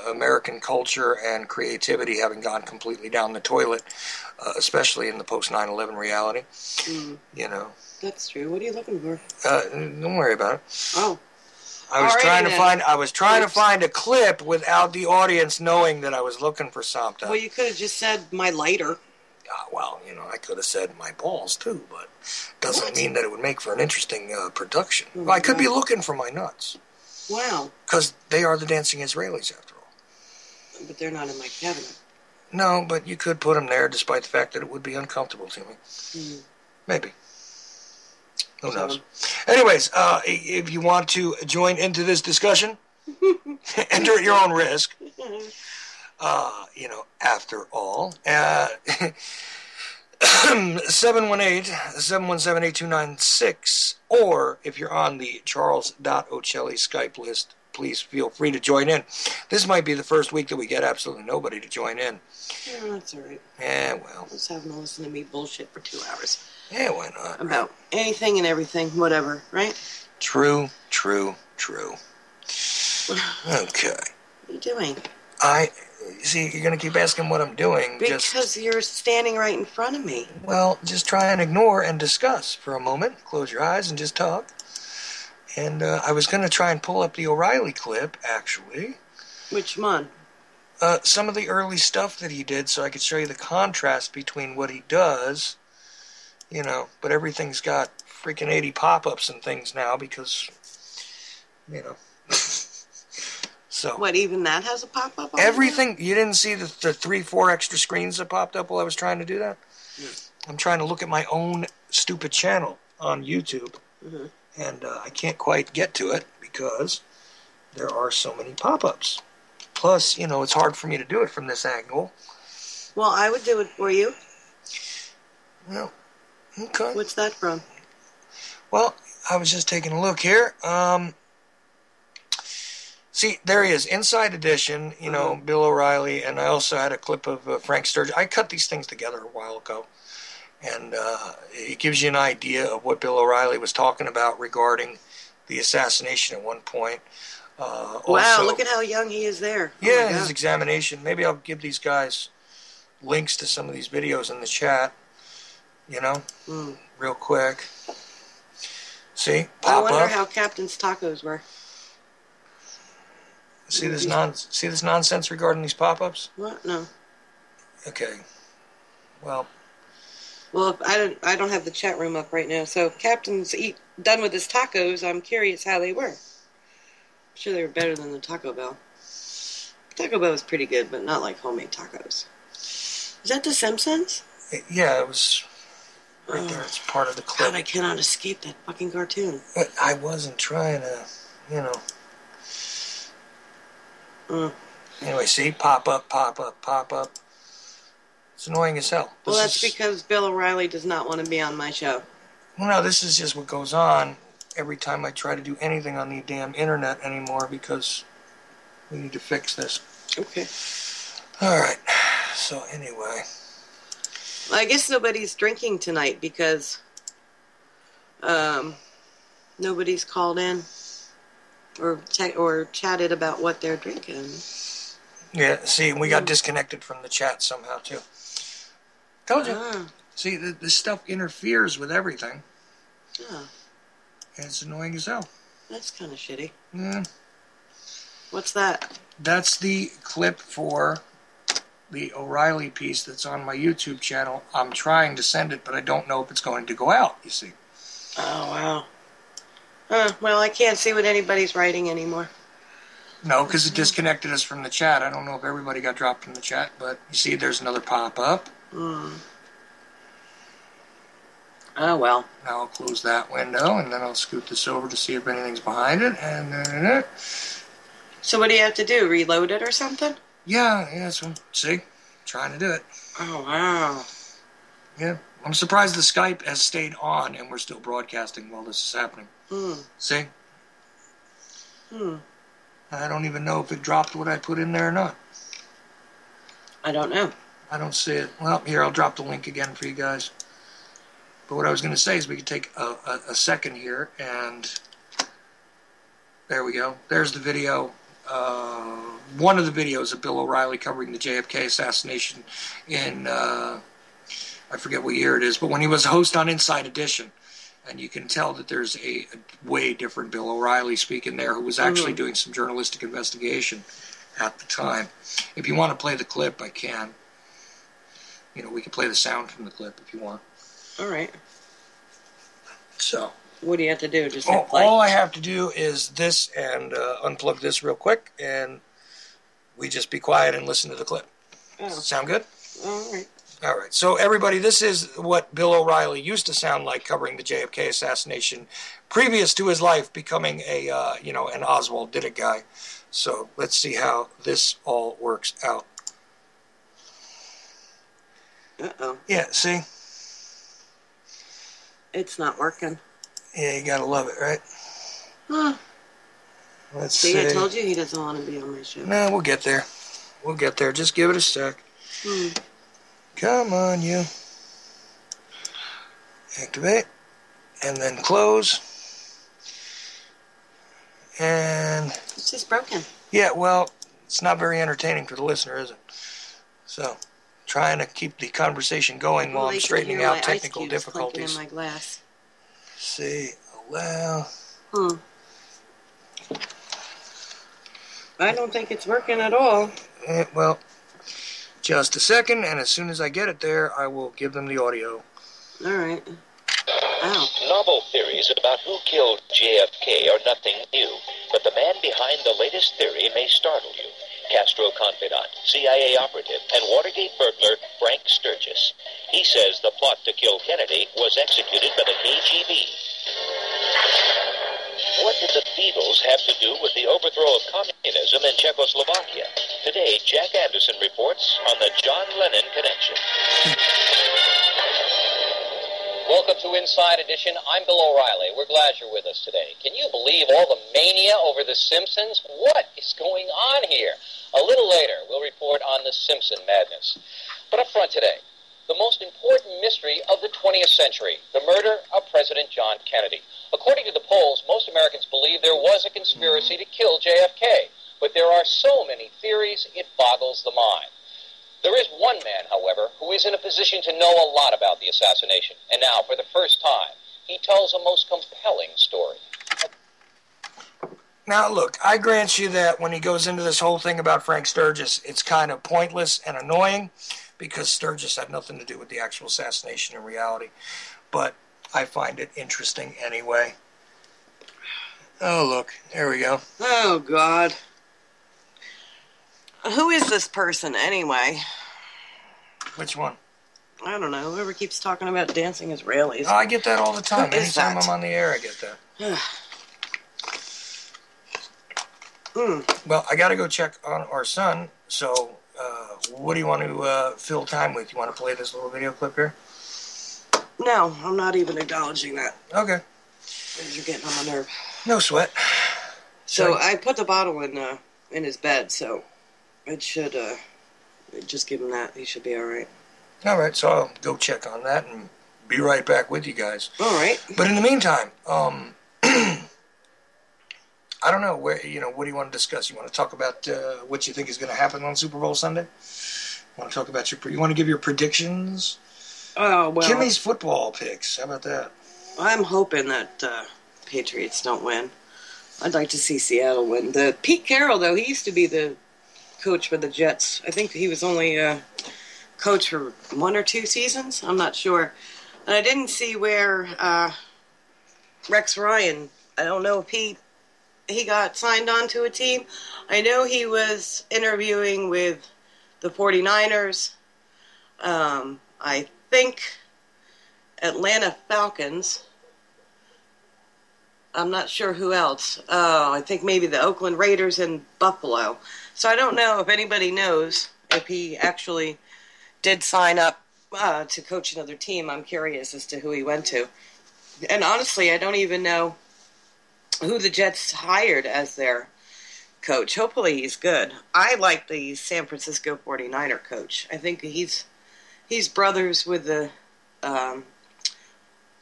American culture and creativity having gone completely down the toilet, especially in the post 9/11 reality? Mm. That's true. What are you looking for? Don't worry about it. Oh. I was trying to find a clip without the audience knowing that I was looking for something. Well, you could have just said my lighter. Well, I could have said my balls too, but doesn't mean that it would make for an interesting production. Oh, I could be looking for my nuts. Wow. Because they are the dancing Israelis, after all. But they're not in my cabinet. No, but you could put them there, despite the fact that it would be uncomfortable to me. Mm. Maybe. Who knows? Anyways, if you want to join into this discussion, enter at your own risk. After all, 718-717-8296, or if you're on the Charles.Ochelli Skype list, please feel free to join in. This might be the first week that we get absolutely nobody to join in. Yeah, that's all right. Yeah, well. Just having to listen to me bullshit for 2 hours. Yeah, why not? About anything and everything, whatever, right? True. Okay. What are you doing? See, you're going to keep asking what I'm doing. Because you're standing right in front of me. Well, just try and ignore and discuss for a moment. Close your eyes and just talk. And I was going to try and pull up the O'Reilly clip, actually. Which one? Some of the early stuff that he did, so I could show you the contrast between what he does, but everything's got freaking 80 pop-ups and things now because, So what, even that has a pop-up on everything, you didn't see the 3-4 extra screens that popped up while I was trying to do that? Yeah. I'm trying to look at my own stupid channel on YouTube, and I can't quite get to it because there are so many pop-ups. Plus, it's hard for me to do it from this angle. Well, I would do it for you. Well, okay. What's that from? Well, I was just taking a look here. See, there he is, Inside Edition, Bill O'Reilly, and I also had a clip of Frank Sturgis. I cut these things together a while ago, and it gives you an idea of what Bill O'Reilly was talking about regarding the assassination at one point. Wow, look at how young he is there. Yeah, his examination. Maybe I'll give these guys links to some of these videos in the chat, real quick. See, I wonder how Captain's tacos were. See this nonsense regarding these pop-ups? What? No. Okay. Well, I don't have the chat room up right now. So Captain's done with his tacos. I'm curious how they were. I'm sure they were better than the Taco Bell. Taco Bell was pretty good, but not like homemade tacos. Is that The Simpsons? Yeah, it was right there. It's part of the clip. God, I cannot escape that fucking cartoon. But I wasn't trying to, Anyway, see? Pop up. It's annoying as hell. Well, that's because Bill O'Reilly does not want to be on my show. Well, no, this is just what goes on every time I try to do anything on the damn internet anymore because we need to fix this. Okay. All right. So, anyway. Well, I guess nobody's drinking tonight because nobody's called in or chatted about what they're drinking. Yeah, see, we got disconnected from the chat somehow, too. Told you. See, this stuff interferes with everything. Oh. And it's annoying as hell. That's kind of shitty. Yeah. What's that? That's the clip for the O'Reilly piece that's on my YouTube channel. I'm trying to send it, but I don't know if it's going to go out, you see. Oh, wow. Well, I can't see what anybody's writing anymore. No, because it disconnected us from the chat. I don't know if everybody got dropped from the chat, but you see there's another pop-up. Oh, well. Now I'll close that window, and then I'll scoot this over to see if anything's behind it. And so what do you have to do? Reload it or something? Yeah, so, see? Trying to do it. Oh, wow. Yeah. I'm surprised the Skype has stayed on and we're still broadcasting while this is happening. See? I don't even know if it dropped what I put in there or not. I don't know. I don't see it. Well, here, I'll drop the link again for you guys. But what I was going to say is we could take a second here, and there we go. There's the video. One of the videos of Bill O'Reilly covering the JFK assassination in, I forget what year it is, but when he was host on Inside Edition. And you can tell that there's a way different Bill O'Reilly speaking there, who was actually doing some journalistic investigation at the time. If you want to play the clip, I can. You know, we can play the sound from the clip if you want. All right. So. What do you have to do? Just hit play? All I have to do is this and unplug this real quick, and we just be quiet and listen to the clip. Oh. Sound good? All right. All right. So, everybody, this is what Bill O'Reilly used to sound like covering the JFK assassination previous to his life becoming a, an Oswald Did It guy. So, let's see how this all works out. Uh-oh. Yeah, see? It's not working. Yeah, you gotta love it, right? Huh. Let's see. see. I told you he doesn't want to be on my show. No, we'll get there. We'll get there. Just give it a sec. Come on, you. Activate. And then close. And... it's just broken. Yeah, well, it's not very entertaining for the listener, is it? So, trying to keep the conversation going while I'm straightening out technical difficulties. In my glass. See, allow. I don't think it's working at all. Well, just a second, and as soon as I get it there, I will give them the audio. All right. Ow. Novel theories about who killed JFK are nothing new, but the man behind the latest theory may startle you. Castro confidant, CIA operative, and Watergate burglar Frank Sturgis. He says the plot to kill Kennedy was executed by the KGB. What did the Beatles have to do with the overthrow of communism in Czechoslovakia? Today, Jack Anderson reports on the John Lennon connection. Welcome to Inside Edition. I'm Bill O'Reilly. We're glad you're with us today. Can you believe all the mania over The Simpsons? What is going on here? A little later, we'll report on the Simpson madness. But up front today, the most important mystery of the 20th century, the murder of President John Kennedy. According to the polls, most Americans believe there was a conspiracy to kill JFK. But there are so many theories, it boggles the mind. There is one man, however, who is in a position to know a lot about the assassination. And now, for the first time, he tells a most compelling story. Now, look, I grant you that when he goes into this whole thing about Frank Sturgis, it's kind of pointless and annoying because Sturgis had nothing to do with the actual assassination in reality. But I find it interesting anyway. Oh, look, there we go. Oh, God. Who is this person, anyway? Which one? I don't know. Whoever keeps talking about dancing Israelis. Oh, I get that all the time. Who is Anytime that? I'm on the air, I get that. Well, I got to go check on our son. So, what do you want to fill time with? You want to play this little video clip here? No, I'm not even acknowledging that. Okay. You're getting on my nerve. No sweat. So I put the bottle in his bed, so it should just give him that. He should be all right. All right, so I'll go check on that and be right back with you guys. All right. But in the meantime, I don't know what do you want to discuss? You want to talk about what you think is going to happen on Super Bowl Sunday? You want to talk about you want to give your predictions? Oh, well. Kimmy's football picks. How about that? I'm hoping that Patriots don't win. I'd like to see Seattle win. The Pete Carroll, though, he used to be the coach for the Jets. I think he was only coach for 1 or 2 seasons. I'm not sure. And I didn't see where Rex Ryan, I don't know if he got signed on to a team. I know he was interviewing with the 49ers. I think Atlanta Falcons. I'm not sure who else. I think maybe the Oakland Raiders and Buffalo. So I don't know if anybody knows if he actually did sign up to coach another team. I'm curious as to who he went to. And honestly, I don't even know who the Jets hired as their coach. Hopefully he's good. I like the San Francisco 49er coach. I think he's brothers with um,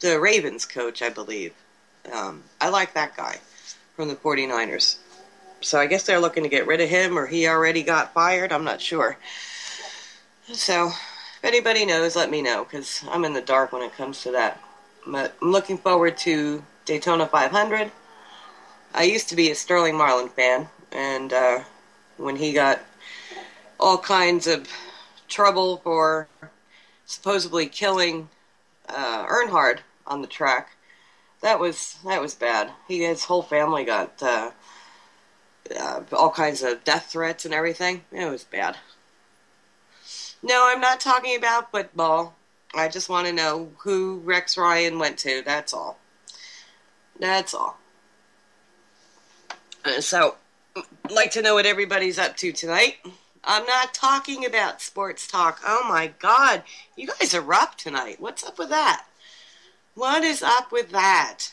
the Ravens coach, I believe. I like that guy from the 49ers. So I guess they're looking to get rid of him, or he already got fired. I'm not sure. So if anybody knows, let me know, because I'm in the dark when it comes to that. But I'm looking forward to Daytona 500. I used to be a Sterling Marlin fan, and when he got all kinds of trouble for supposedly killing Earnhardt on the track, that was bad. His whole family got all kinds of death threats and everything. It was bad. No, I'm not talking about football. I just want to know who Rex Ryan went to. That's all. That's all. So, I'd like to know what everybody's up to tonight. I'm not talking about sports talk. Oh my God. You guys are rough tonight. What's up with that? What is up with that?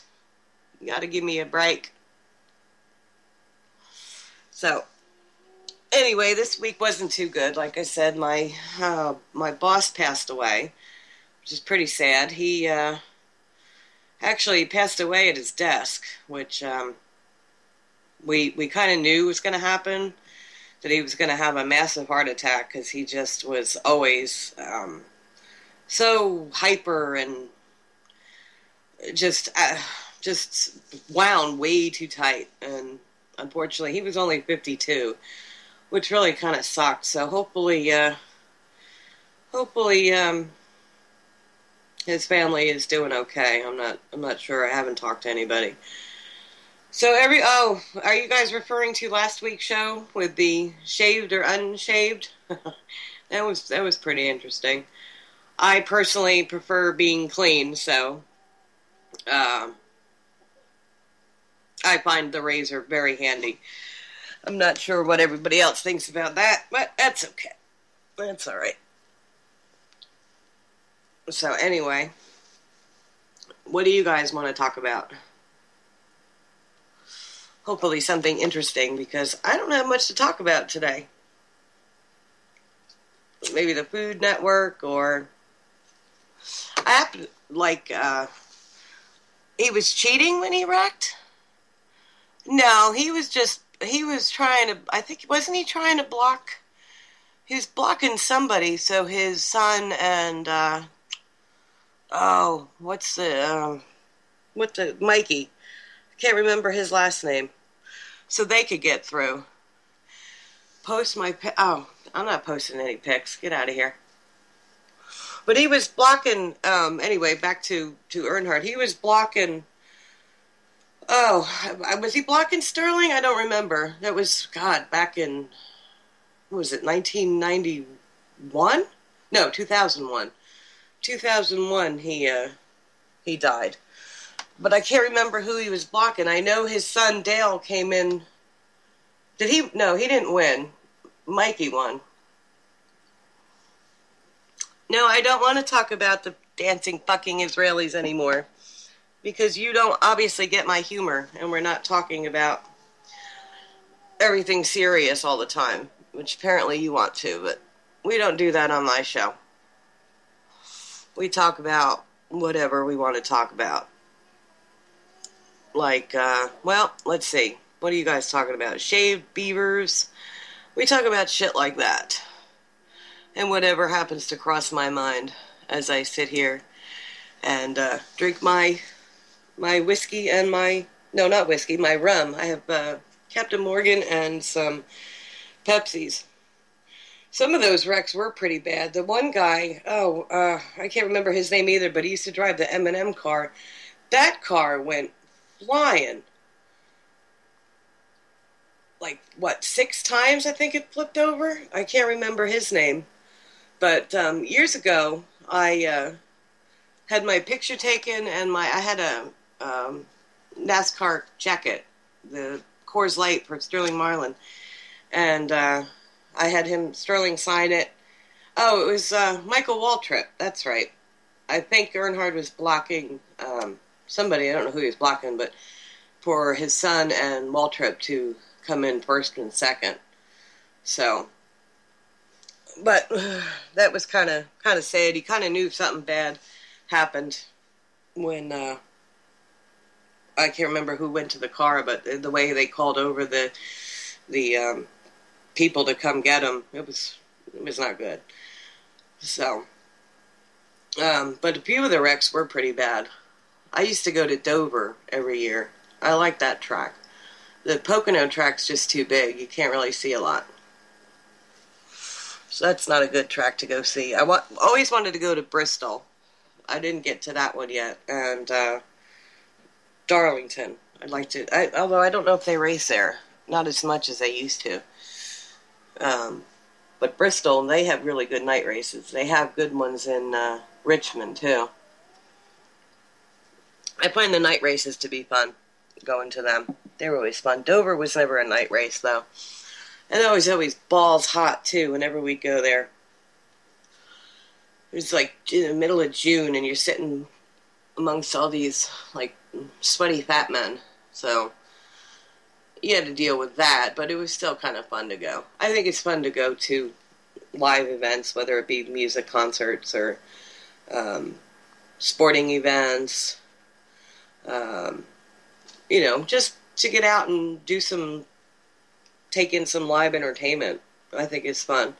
You got to give me a break. So, anyway, this week wasn't too good. Like I said, my boss passed away, which is pretty sad. He actually passed away at his desk, which we kind of knew was going to happen, that he was going to have a massive heart attack, because he just was always so hyper and just wound way too tight. And unfortunately, he was only 52, which really kind of sucked. So hopefully his family is doing okay. I'm not sure. I haven't talked to anybody. So are you guys referring to last week's show with the shaved or unshaved? That was pretty interesting. I personally prefer being clean, so I find the razor very handy. I'm not sure what everybody else thinks about that, but that's okay. That's all right. So anyway, what do you guys want to talk about? Hopefully something interesting, because I don't have much to talk about today. Maybe the Food Network, or I have to, he was cheating when he wrecked? No, he was trying to, I think, wasn't he trying to block? He was blocking somebody, so his son and, Mikey, I can't remember his last name, so they could get through. I'm not posting any pics, get out of here. But he was blocking, anyway, back to Earnhardt, he was blocking, was he blocking Sterling? I don't remember. That was, back in, what was it, 1991? No, 2001. 2001, he died. But I can't remember who he was blocking. I know his son Dale came in. Did he? No, he didn't win. Mikey won. No, I don't want to talk about the dancing fucking Israelis anymore, because you don't obviously get my humor, and we're not talking about everything serious all the time, which apparently you want to, but we don't do that on my show. We talk about whatever we want to talk about. Like, let's see. What are you guys talking about? Shaved beavers? We talk about shit like that. And whatever happens to cross my mind as I sit here and drink my whiskey and my rum. I have Captain Morgan and some Pepsis. Some of those wrecks were pretty bad. The one guy, I can't remember his name either, but he used to drive the M&M car. That car went flying. 6 times I think it flipped over? I can't remember his name. But years ago, I had my picture taken, and I had a NASCAR jacket, the Coors Light for Sterling Marlin. And I had Sterling sign it. Oh, it was Michael Waltrip. That's right. I think Earnhardt was blocking somebody. I don't know who he was blocking, but for his son and Waltrip to come in first and second. So, but that was kind of sad. You kind of knew something bad happened when I can't remember who went to the car, but the way they called over the people to come get him, it was not good. So, but a few of the wrecks were pretty bad. I used to go to Dover every year. I like that track. The Pocono track's just too big. You can't really see a lot. So that's not a good track to go see. I always wanted to go to Bristol. I didn't get to that one yet. And Darlington. I'd like to. Although I don't know if they race there. Not as much as they used to. But Bristol, they have really good night races. They have good ones in Richmond, too. I find the night races to be fun, going to them. They were always fun. Dover was never a night race, though. And it was always balls hot, too, whenever we go there. It was like in the middle of June, and you're sitting amongst all these, like, sweaty fat men. So you had to deal with that, but it was still kind of fun to go. I think it's fun to go to live events, whether it be music concerts or sporting events. Just to get out and take in some live entertainment. I think it's fun.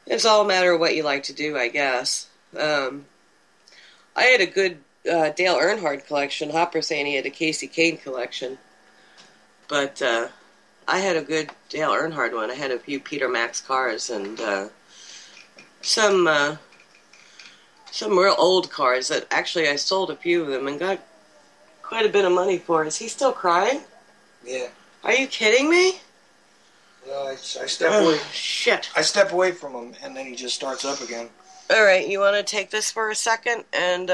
It's all a matter of what you like to do, I guess. I had a good Dale Earnhardt collection. Hopper saying he had a Casey Kane collection. But I had a good Dale Earnhardt one. I had a few Peter Max cars and some real old cars that actually I sold a few of them and got quite a bit of money for. Is he still crying? Yeah. Are you kidding me? Well, I step away. Shit. I step away from him, and then he just starts up again. All right, you want to take this for a second? And,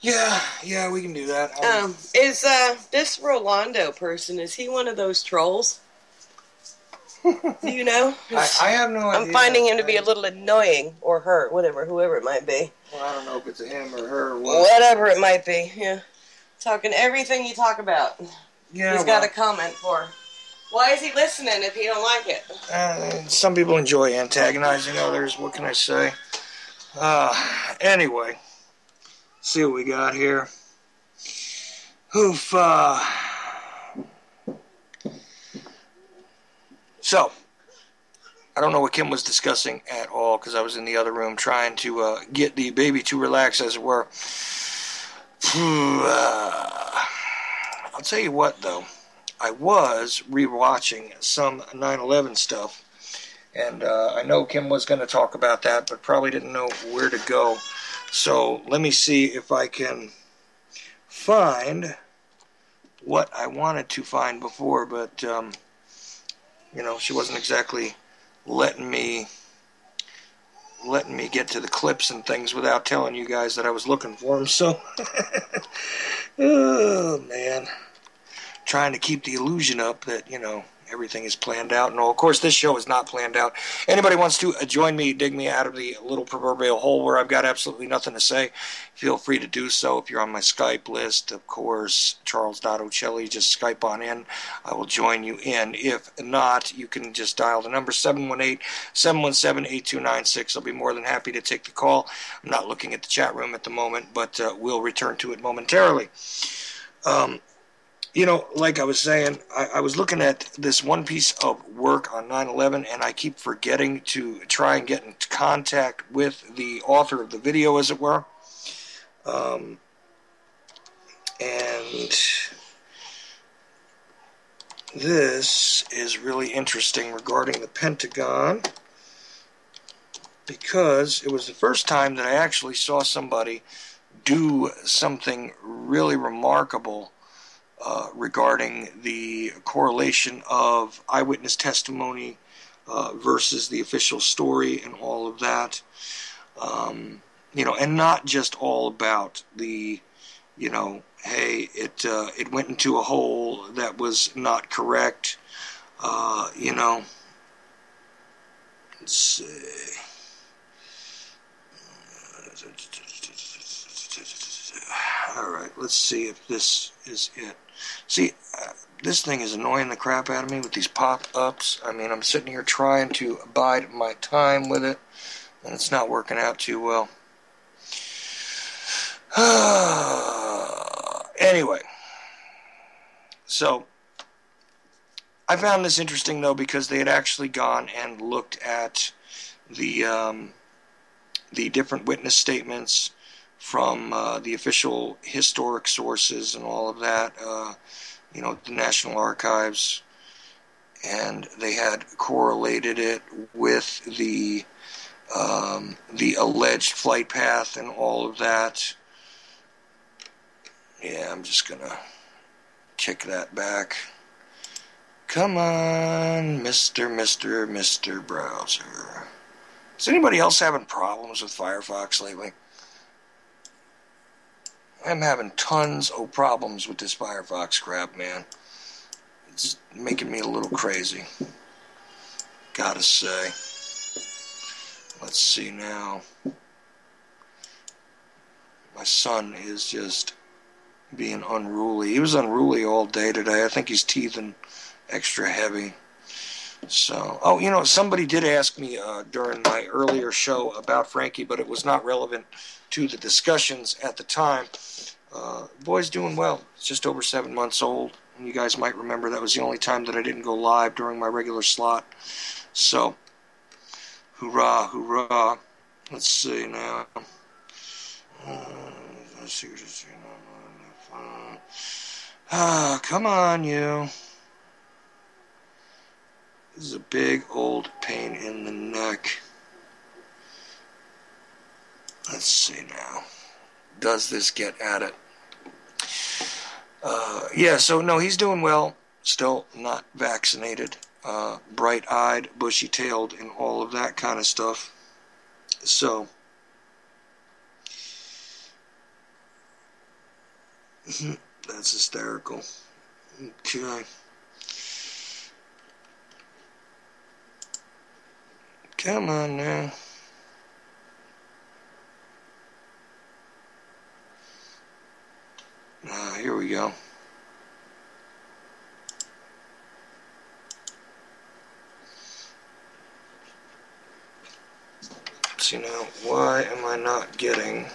Yeah, we can do that. Is this Rolando person, is he one of those trolls? Do you know? I have no idea. I'm finding him to be a little annoying, or her, whoever it might be. Well, I don't know if it's a him or her or what. Whatever it might be, yeah. Talking everything you talk about. Yeah, He's got a comment for. Why is he listening if he don't like it? Some people enjoy antagonizing others. What can I say? Anyway, see what we got here. So, I don't know what Kim was discussing at all because I was in the other room trying to get the baby to relax, as it were. I'll tell you what, though. I was rewatching some 9/11 stuff, and I know Kim was going to talk about that, but probably didn't know where to go. So let me see if I can find what I wanted to find before, but she wasn't exactly letting me get to the clips and things without telling you guys that I was looking for them. So, oh man. Trying to keep the illusion up that, everything is planned out and all. Of course, this show is not planned out. Anybody wants to join me, dig me out of the little proverbial hole where I've got absolutely nothing to say, feel free to do so. If you're on my Skype list, of course, Charles.Ochelli, just Skype on in. I will join you in. If not, you can just dial the number 718-717-8296. I'll be more than happy to take the call. I'm not looking at the chat room at the moment, but we'll return to it momentarily. Like I was saying, I was looking at this one piece of work on 9/11, and I keep forgetting to try and get in contact with the author of the video, as it were. And this is really interesting regarding the Pentagon, because it was the first time that I actually saw somebody do something really remarkable regarding the correlation of eyewitness testimony versus the official story and all of that. And not just all about the, hey, it went into a hole that was not correct. Let's see. All right, let's see if this is it. See, This thing is annoying the crap out of me with these pop-ups. I mean, I'm sitting here trying to abide my time with it, and it's not working out too well. Anyway, so I found this interesting, though, because they had actually gone and looked at the different witness statements from the official historic sources and all of that, the National Archives, and they had correlated it with the alleged flight path and all of that. Yeah, I'm just gonna kick that back. Come on, Mr. Browser. Is anybody else having problems with Firefox lately? I'm having tons of problems with this Firefox crap, man. It's making me a little crazy. Gotta say. Let's see now. My son is just being unruly. He was unruly all day today. I think he's teething extra heavy. So, somebody did ask me during my earlier show about Frankie, but it was not relevant to the discussions at the time. The boy's doing well. He's just over 7 months old. And you guys might remember that was the only time that I didn't go live during my regular slot. So, hoorah, hoorah. Let's see now. Come on, you. This is a big old pain in the neck. Let's see now. Does this get at it? So no, he's doing well. Still not vaccinated. Bright-eyed, bushy-tailed, and all of that kind of stuff. So, that's hysterical. Okay. Come on now. Here we go. See now, why am I not getting...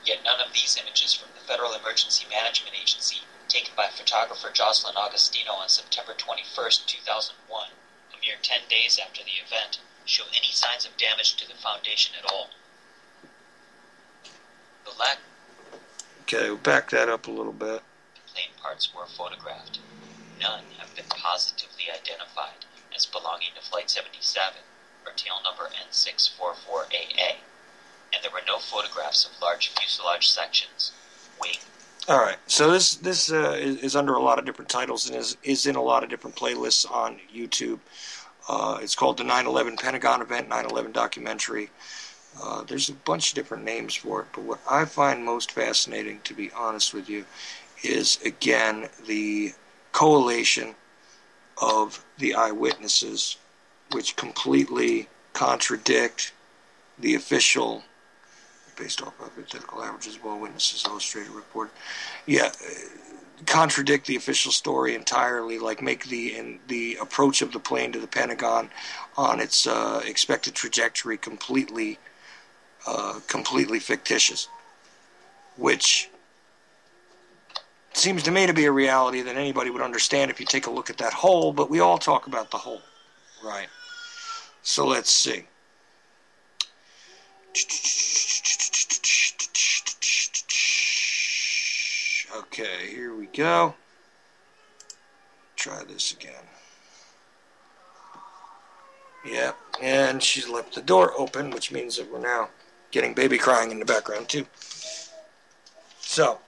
Yet none of these images from the Federal Emergency Management Agency, taken by photographer Jocelyn Augustino on September 21st, 2001, a mere 10 days after the event, show any signs of damage to the foundation at all. The lack... Okay, we'll back that up a little bit. The plane parts were photographed. None have been positively identified as belonging to Flight 77, or tail number N644AA. And there were no photographs of large fuselage sections, wing. All right, so this is under a lot of different titles and is in a lot of different playlists on YouTube. It's called the 9/11 Pentagon Event, 9/11 Documentary. There's a bunch of different names for it, but what I find most fascinating, to be honest with you, is, again, the collation of the eyewitnesses, which completely contradict the official, based off of hypothetical averages of all witnesses, illustrated report. Contradict the official story entirely, like make the approach of the plane to the Pentagon on its expected trajectory completely fictitious, which seems to me to be a reality that anybody would understand if you take a look at that whole, but we all talk about the whole, right? So let's see. Okay, here we go. Try this again. Yep, and she's left the door open, which means that we're now getting baby crying in the background too. So,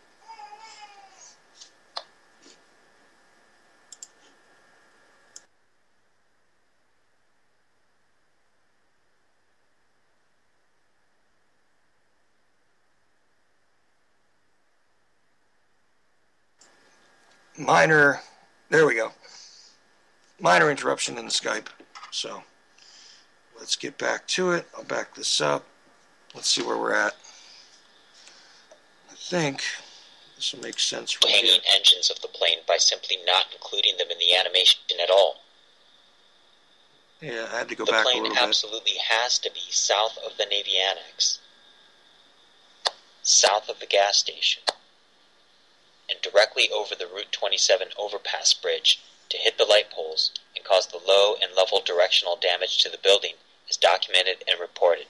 there we go. Minor interruption in the Skype. So, let's get back to it. I'll back this up. Let's see where we're at. I think this will make sense from here. Hanging engines of the plane by simply not including them in the animation at all. Yeah, I had to go back a little bit. The plane absolutely has to be south of the Navy Annex, south of the gas station, and directly over the Route 27 overpass bridge to hit the light poles and cause the low and level directional damage to the building is documented and reported.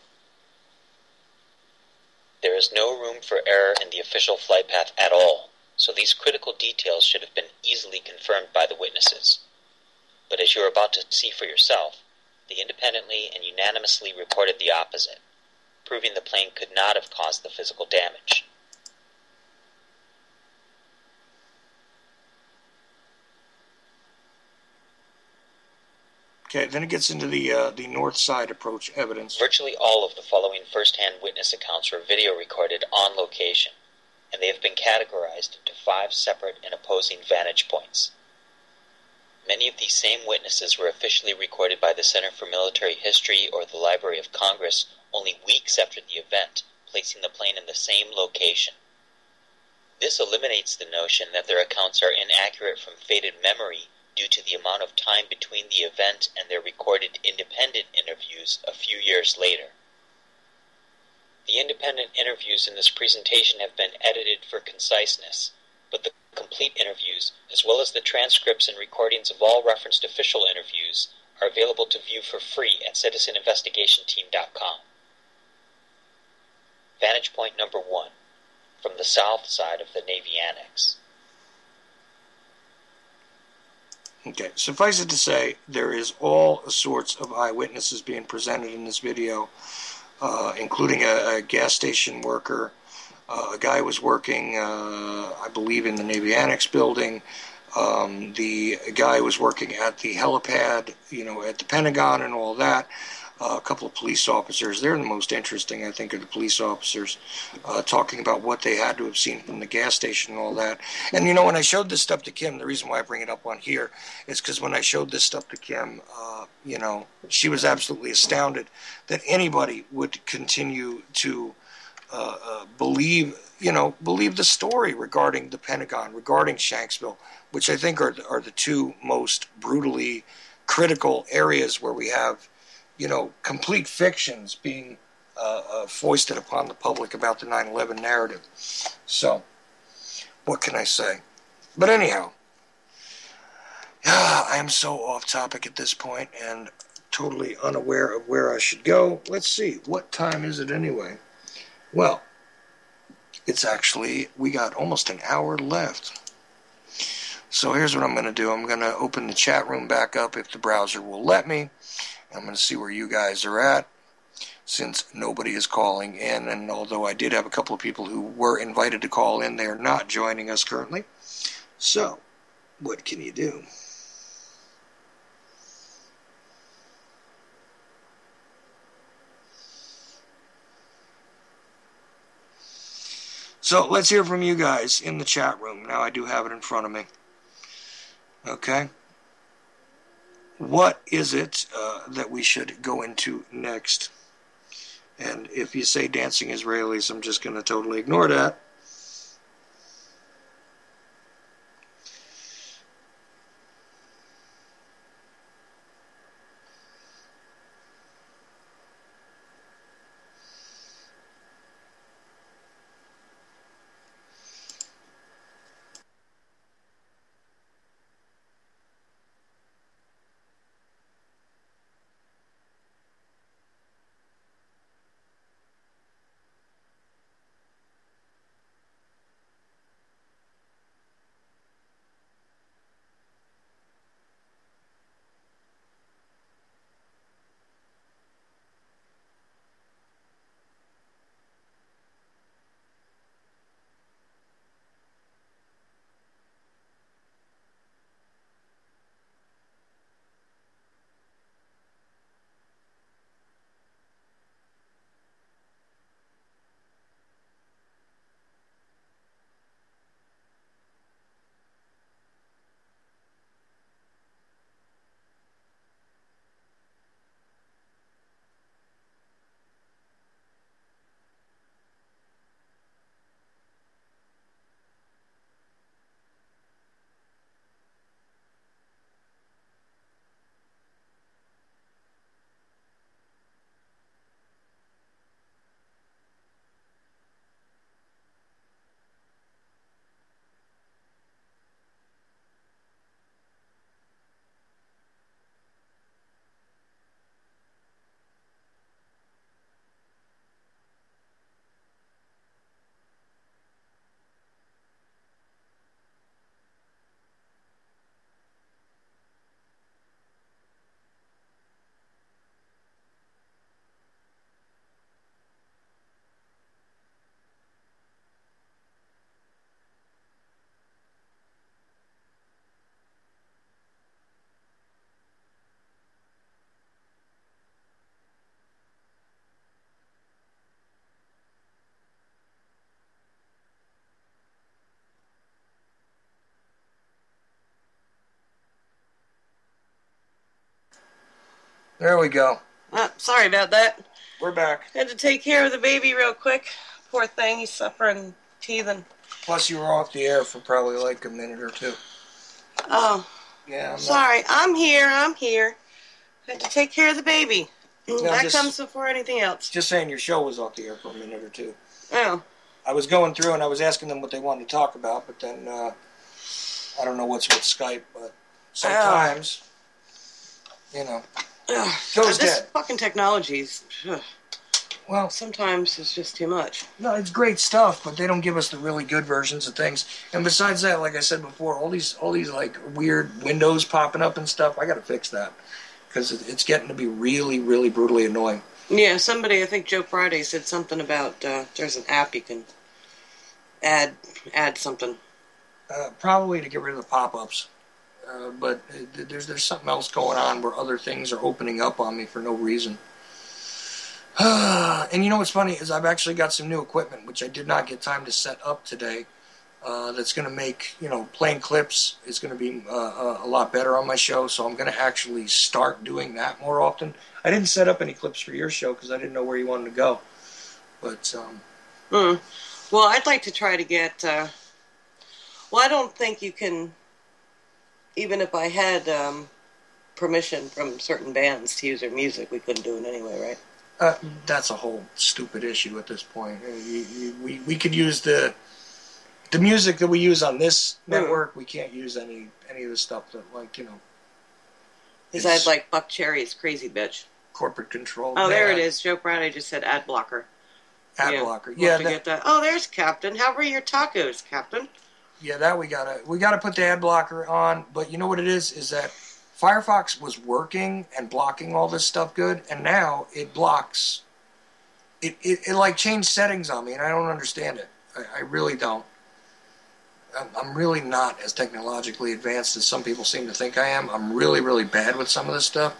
There is no room for error in the official flight path at all, so these critical details should have been easily confirmed by the witnesses. But as you are about to see for yourself, they independently and unanimously reported the opposite, proving the plane could not have caused the physical damage. Okay, then it gets into the north side approach evidence. Virtually all of the following first-hand witness accounts were video recorded on location, and they have been categorized into 5 separate and opposing vantage points. Many of these same witnesses were officially recorded by the Center for Military History or the Library of Congress only weeks after the event, placing the plane in the same location. This eliminates the notion that their accounts are inaccurate from faded memory due to the amount of time between the event and their recorded independent interviews a few years later. The independent interviews in this presentation have been edited for conciseness, but the complete interviews, as well as the transcripts and recordings of all referenced official interviews, are available to view for free at citizeninvestigationteam.com. Vantage point number 1, from the south side of the Navy Annex. Okay, suffice it to say, there is all sorts of eyewitnesses being presented in this video, including a gas station worker, a guy who was working, I believe, in the Navy Annex building, the guy who was working at the helipad, at the Pentagon and all that, a couple of police officers. They're the most interesting, I think, of the police officers, talking about what they had to have seen from the gas station and all that. And, when I showed this stuff to Kim, the reason why I bring it up on here is because when I showed this stuff to Kim, she was absolutely astounded that anybody would continue to believe the story regarding the Pentagon, regarding Shanksville, which I think are the two most brutally critical areas where we have, complete fictions being foisted upon the public about the 9/11 narrative. So, what can I say? But anyhow, I am so off topic at this point and totally unaware of where I should go. Let's see, what time is it anyway? Well, it's actually, we got almost an hour left. So here's what I'm going to do. I'm going to open the chat room back up if the browser will let me. I'm going to see where you guys are at, since nobody is calling in. And although I did have a couple of people who were invited to call in, they are not joining us currently. So, what can you do? So let's hear from you guys in the chat room. Now I do have it in front of me. Okay. What is it that we should go into next? And if you say dancing Israelis, I'm just going to totally ignore that. There we go. Sorry about that. We're back. Had to take care of the baby real quick. Poor thing, he's suffering, teething. Plus, you were off the air for probably like a minute or two. Oh. Yeah. Sorry, I'm here. Had to take care of the baby. No, that comes before anything else. Just saying your show was off the air for a minute or two. Oh. I was going through and I was asking them what they wanted to talk about, but then I don't know what's with Skype, but sometimes, goes this dead. Fucking technology's, well, sometimes it's just too much. No, it's great stuff, but they don't give us the really good versions of things. And besides that, like I said before, all these like weird windows popping up and stuff, I got to fix that because it's getting to be really, really brutally annoying. Yeah, somebody, I think Joe Friday said something about there's an app you can add something. Probably to get rid of the pop-ups. But there's something else going on where other things are opening up on me for no reason. And you know what's funny is I've actually got some new equipment, which I did not get time to set up today, that's going to make, playing clips is going to be a lot better on my show, so I'm going to actually start doing that more often. I didn't set up any clips for your show because I didn't know where you wanted to go. But, Well, I'd like to try to get, I don't think you can, even if I had permission from certain bands to use their music, we couldn't do it anyway, right? That's a whole stupid issue at this point. We could use the music that we use on this network. We can't use any of the stuff that, Besides, like Buck Cherry's Crazy Bitch. Corporate control. Oh, there it is. Joe Brown, I just said ad blocker. Blocker. Yeah, get that. Oh, there's Captain. How were your tacos, Captain? Yeah, that we gotta put the ad blocker on. But you know what it is that Firefox was working and blocking all this stuff good, and now it blocks. It like changed settings on me, and I don't understand it. I really don't. I'm really not as technologically advanced as some people seem to think I am. I'm really, really bad with some of this stuff.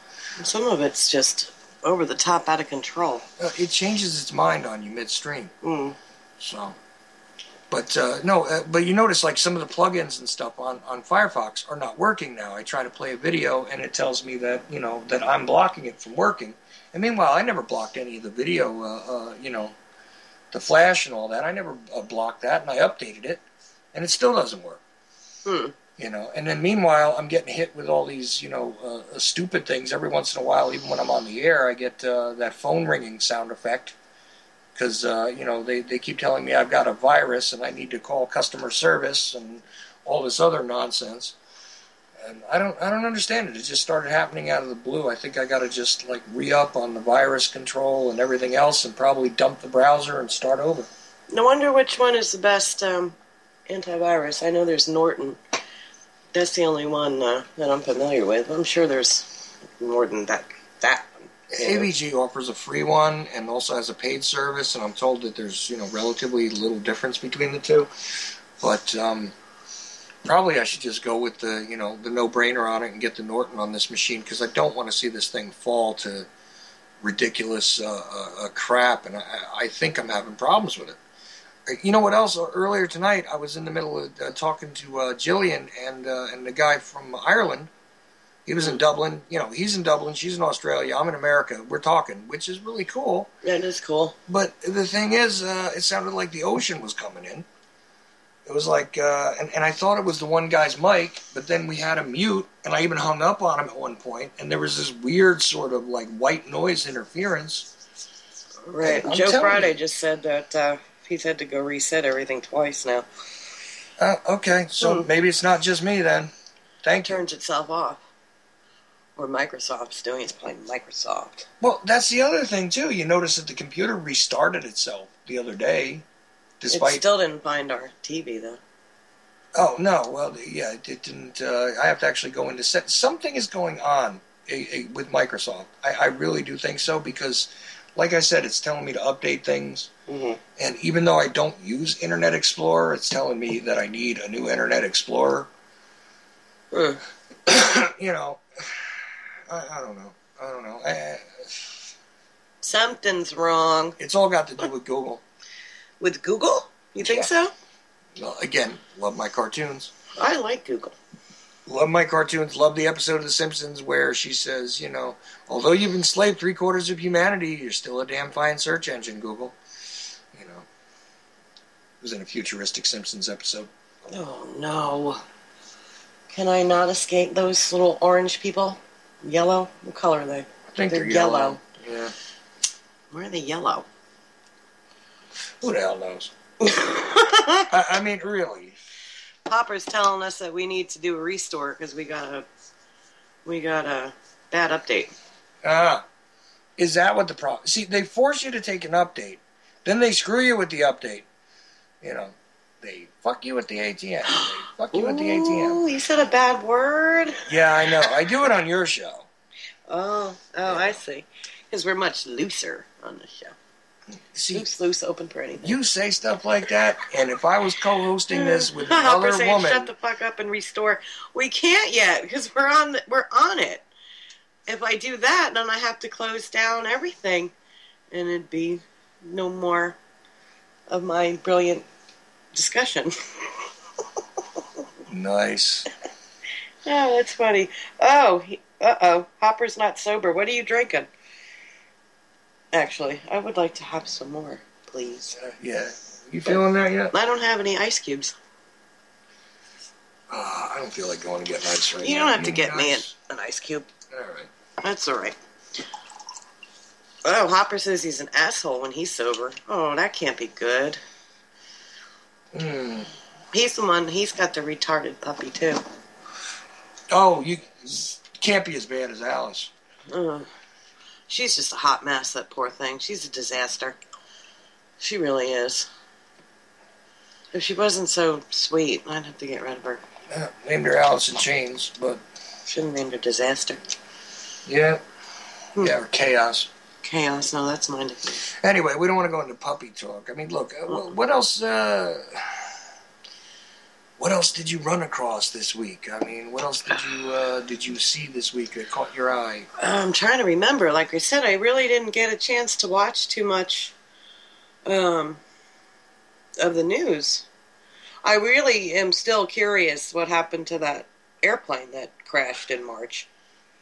Some of it's just over the top, out of control. It changes its mind on you midstream. So, but but you notice like some of the plugins and stuff on Firefox are not working now. I try to play a video and it tells me that that I'm blocking it from working. And meanwhile, I never blocked any of the video, the flash and all that. I never blocked that, and I updated it, and it still doesn't work. And then meanwhile, I'm getting hit with all these, stupid things every once in a while. Even when I'm on the air, I get that phone ringing sound effect because, they keep telling me I've got a virus and I need to call customer service and all this other nonsense. And I don't understand it. It just started happening out of the blue. I think I got to just re-up on the virus control and everything else and probably dump the browser and start over. No wonder which one is the best antivirus. I know there's Norton. That's the only one that I'm familiar with. I'm sure there's more than that one. AVG offers a free one and also has a paid service, and I'm told that there's relatively little difference between the two. But probably I should just go with the the no-brainer on it and get the Norton on this machine because I don't want to see this thing fall to ridiculous crap, and I think I'm having problems with it. You know what else? Earlier tonight, I was in the middle of talking to Jillian and the guy from Ireland. He was in Dublin. He's in Dublin. She's in Australia. I'm in America. We're talking, which is really cool. Yeah, it is cool. But the thing is, it sounded like the ocean was coming in. It was like, and I thought it was the one guy's mic, but then we had him mute, and I even hung up on him at one point, and there was this weird sort of white noise interference. Right. Joe Friday just said that he's had to go reset everything twice now. Okay, so maybe it's not just me then. Thank you. It turns itself off. Or Microsoft's doing it's playing Microsoft. Well, that's the other thing, too. You notice that the computer restarted itself the other day. Despite... It still didn't find our TV, though. Oh, no. Well, yeah, it didn't. I have to actually go into set. Something is going on with Microsoft. I really do think so because, like I said, it's telling me to update things. Mm-hmm. And even though I don't use Internet Explorer, it's telling me that I need a new Internet Explorer. I don't know. Something's wrong. It's all got to do with Google. With Google? You think so? Well, again, love my cartoons. I like Google. Love my cartoons. Love the episode of The Simpsons where she says, although you've enslaved 3/4 of humanity, you're still a damn fine search engine, Google. It was in a futuristic Simpsons episode. Oh, no. Can I not escape those little orange people? Yellow? What color are they? I think they're yellow. Yeah. Why are they yellow? Who the hell knows? I mean, really. Hopper's telling us that we need to do a restore because we got a bad update. Is that what the problem? See, they force you to take an update, then they screw you with the update. They fuck you at the ATM. They fuck you at the ATM. Ooh, you said a bad word? Yeah, I know. I do it on your show. Oh, yeah. I see. Because we're much looser on the show. See, loose, open for anything. You say stuff like that, and if I was co-hosting this with another woman, shut the fuck up and restore. We can't yet because we're on it. If I do that, then I have to close down everything, and it'd be no more of my brilliant discussion. Nice. Oh, that's funny. Oh, Hopper's not sober. What are you drinking? Actually, I would like to have some more, please. Yeah. You feeling that yet? I don't have any ice cubes. I don't feel like going to get an ice right now. You don't have to get me an ice cube. All right. That's all right. Oh, Hopper says he's an asshole when he's sober. Oh, that can't be good. He's the one, he's got the retarded puppy, too. Oh, you can't be as bad as Alice. She's just a hot mess, that poor thing. She's a disaster. She really is. If she wasn't so sweet, I'd have to get rid of her. Named her Alice in Chains, but... Shouldn't have named her Disaster. Yeah. Yeah, or Chaos. Chaos, no, that's mine. Anyway, we don't want to go into puppy talk. I mean, look, what else did you run across this week? I mean, what else did you see this week that caught your eye? I'm trying to remember. Like I said, I really didn't get a chance to watch too much of the news. I really am still curious what happened to that airplane that crashed in March.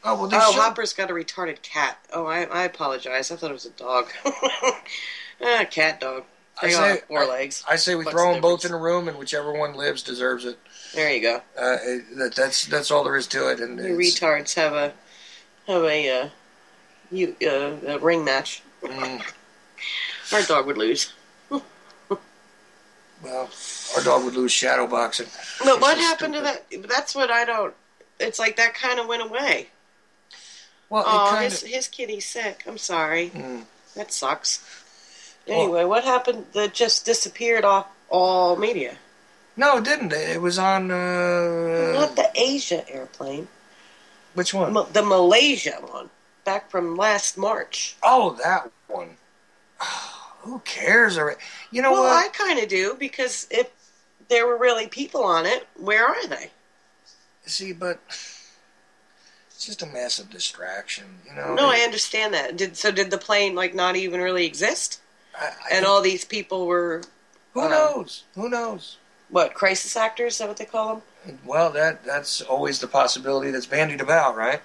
Oh, well, Hopper's got a retarded cat. Oh, I apologize. I thought it was a dog. Cat, dog. They all have 4 legs. I say we throw them both in a room, and whichever one lives deserves it. There you go. That's all there is to it. And you retards have a ring match. Our dog would lose. Well, our dog would lose shadow boxing. But what happened to that? That's what I don't... It's like that kind of went away. Well, his kitty's sick. I'm sorry. That sucks. Anyway, what happened that just disappeared off all media? No, it didn't. It was on... Not the Asia airplane. Which one? The Malaysia one. Back from last March. Oh, that one. Who cares? You know what? Well, I kind of do, because if there were really people on it, where are they? See, but... It's just a massive distraction, No, I understand that. Did the plane, not even really exist? And all these people were... Who knows? Who knows? What, crisis actors? Is that what they call them? Well, that's always the possibility that's bandied about, right?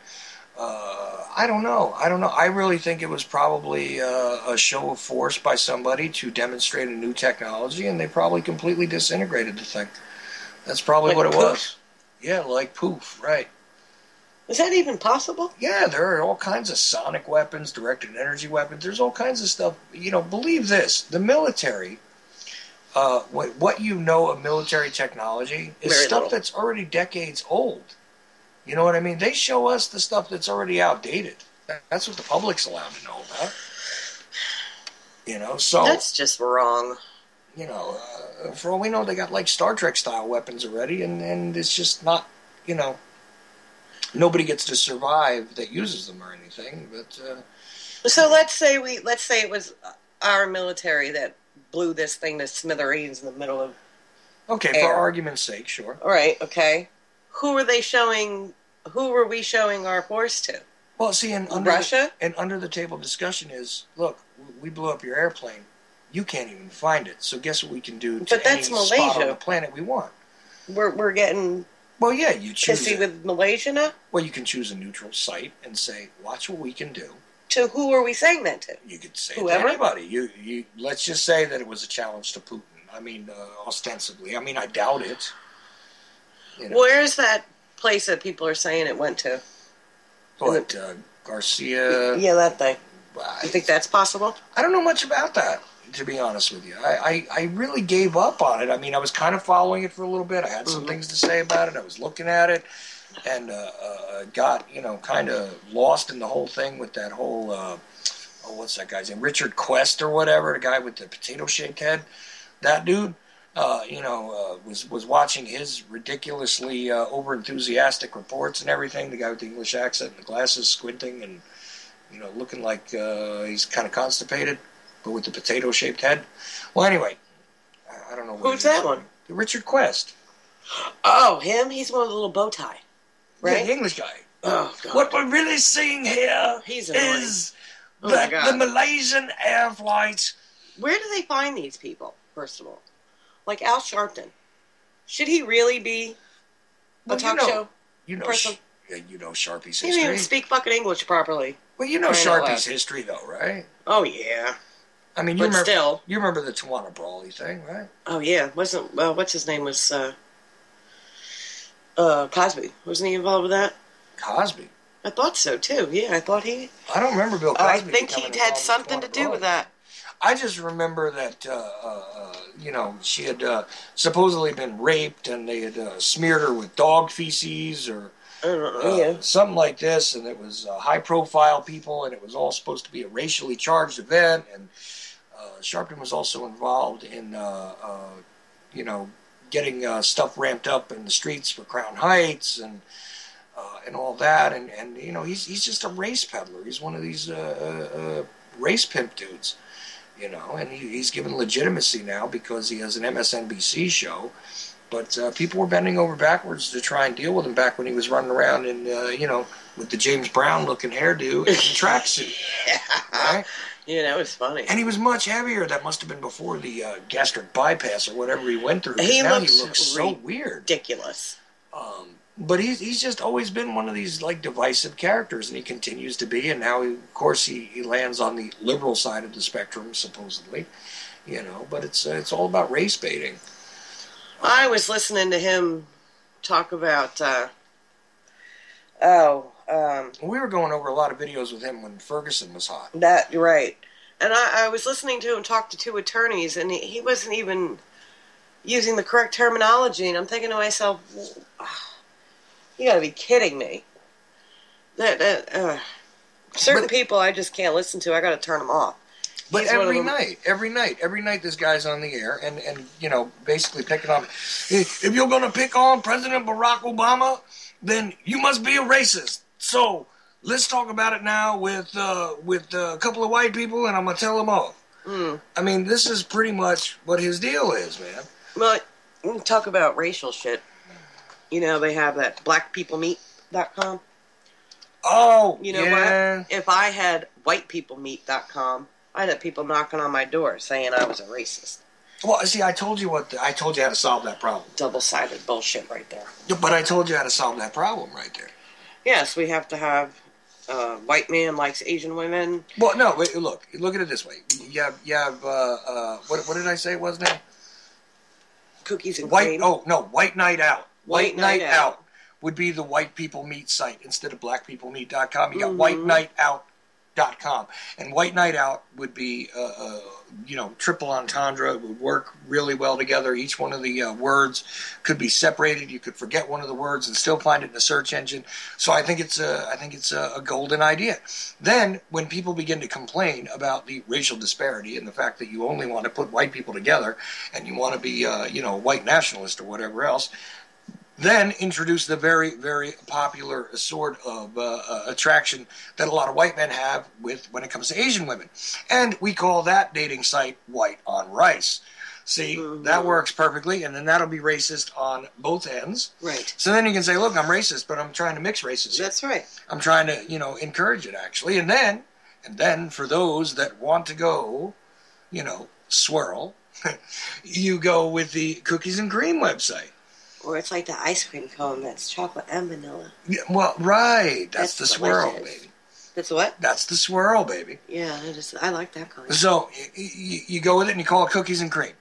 I don't know. I really think it was probably a show of force by somebody to demonstrate a new technology, and they probably completely disintegrated the thing. That's probably what it was. Yeah, like poof, right. Is that even possible? Yeah, there are all kinds of sonic weapons, directed energy weapons. There's all kinds of stuff. Believe this. The military, what you know of military technology is Very stuff little. that's already decades old. You know what I mean? They show us the stuff that's already outdated. That's what the public's allowed to know about. So... That's just wrong. For all we know, they got, Star Trek-style weapons already, and it's just not, nobody gets to survive that uses them or anything, but... So let's say it was our military that blew this thing to smithereens in the middle of Okay, air. for argument's sake, sure. All right, okay. Who were we showing our force to? Well, see, Russia? And under the table discussion is, look, we blew up your airplane. You can't even find it, so guess what we can do to any spot on the planet we want? We're getting Well, yeah, you choose. Is he with Malaysia now? Well, you can choose a neutral site and say, "Watch what we can do." To who are we saying that to? You could say Whoever? to anybody. You let's just say that it was a challenge to Putin. I mean, ostensibly. I mean, I doubt it. You know. Where is that place that people are saying it went to? What, Garcia? Yeah, that thing. You think that's possible? I don't know much about that, to be honest with you. I really gave up on it. I mean, I was kind of following it for a little bit. I had some things to say about it. I was looking at it and got, kind of lost in the whole thing with that whole, what's that guy's name? Richard Quest or whatever, the guy with the potato-shaped head. That dude, was watching his ridiculously over-enthusiastic reports and everything, the guy with the English accent and the glasses squinting and, looking like he's kind of constipated, but with the potato-shaped head. Well, anyway, I don't know. Who's that one? Richard Quest. Oh, him? He's one with a little bow tie, right? Yeah, the English guy. Oh, God. What we're really seeing here is the Malaysian air flight. Where do they find these people, first of all? Like Al Sharpton. Should he really be a talk show person? Sharpie's He history. didn't even speak fucking English properly. Well, you know Sharpie's history, though, right? Oh, yeah. I mean, you remember the Tawana Brawley thing, right? Oh, yeah. What's his name was, Cosby. Wasn't he involved with that? Cosby? I thought so, too. Yeah, I thought he... I don't remember Bill Cosby. I think he had something to do with that. I just remember that, she had supposedly been raped and they had smeared her with dog feces or something like this, and it was high-profile people, and it was all supposed to be a racially charged event, and Sharpton was also involved in, getting stuff ramped up in the streets for Crown Heights and all that, and he's just a race peddler. He's one of these race pimp dudes. And he's given legitimacy now because he has an MSNBC show. But people were bending over backwards to try and deal with him back when he was running around in, with the James Brown-looking hairdo and the tracksuit. Yeah. Right? Yeah, that was funny. And he was much heavier. That must have been before the gastric bypass or whatever he went through. He looks so weird. Ridiculous. But he's just always been one of these divisive characters, and he continues to be. And now, of course, he lands on the liberal side of the spectrum, supposedly. But it's all about race baiting. I was listening to him talk about. We were going over a lot of videos with him when Ferguson was hot. That right, and I was listening to him talk to two attorneys, and he wasn't even using the correct terminology, and I'm thinking to myself. You gotta be kidding me. Certain people I just can't listen to. I gotta turn them off. But every night this guy's on the air and basically picking on, if you're gonna pick on President Barack Obama, then you must be a racist. So let's talk about it now with a couple of white people, and I'm gonna tell them off. I mean, this is pretty much what his deal is, man. Well, you talk about racial shit. They have that blackpeoplemeet.com. Oh, what? If I had whitepeoplemeet.com, I'd have people knocking on my door saying I was a racist. Well, see, I told you how to solve that problem. Double-sided bullshit right there. But I told you how to solve that problem right there. Yes, we have to have white man likes Asian women. Well, no, look at it this way. You have what did I say it was now? Cookies and cream. White Night Out. White Night Out would be the White People Meet site instead of blackpeoplemeet.com. You got whitenightout.com. And White Night Out would be, triple entendre. It would work really well together. Each one of the words could be separated. You could forget one of the words and still find it in the search engine. So I think it's a golden idea. Then when people begin to complain about the racial disparity and the fact that you only want to put white people together and you want to be, a white nationalist or whatever else, then introduce the very, very popular sort of attraction that a lot of white men have when it comes to Asian women. And we call that dating site White on Rice. See, that works perfectly, and then that'll be racist on both ends. Right. So then you can say, look, I'm racist, but I'm trying to mix races. That's right. I'm trying to, encourage it, actually. And then for those that want to go, swirl, you go with the Cookies and Cream website. Or it's like the ice cream cone that's chocolate and vanilla. Yeah, well, right. That's the swirl, delicious. baby. That's what? That's the swirl, baby. Yeah, I like that kind. So you go with it and you call it cookies and cream.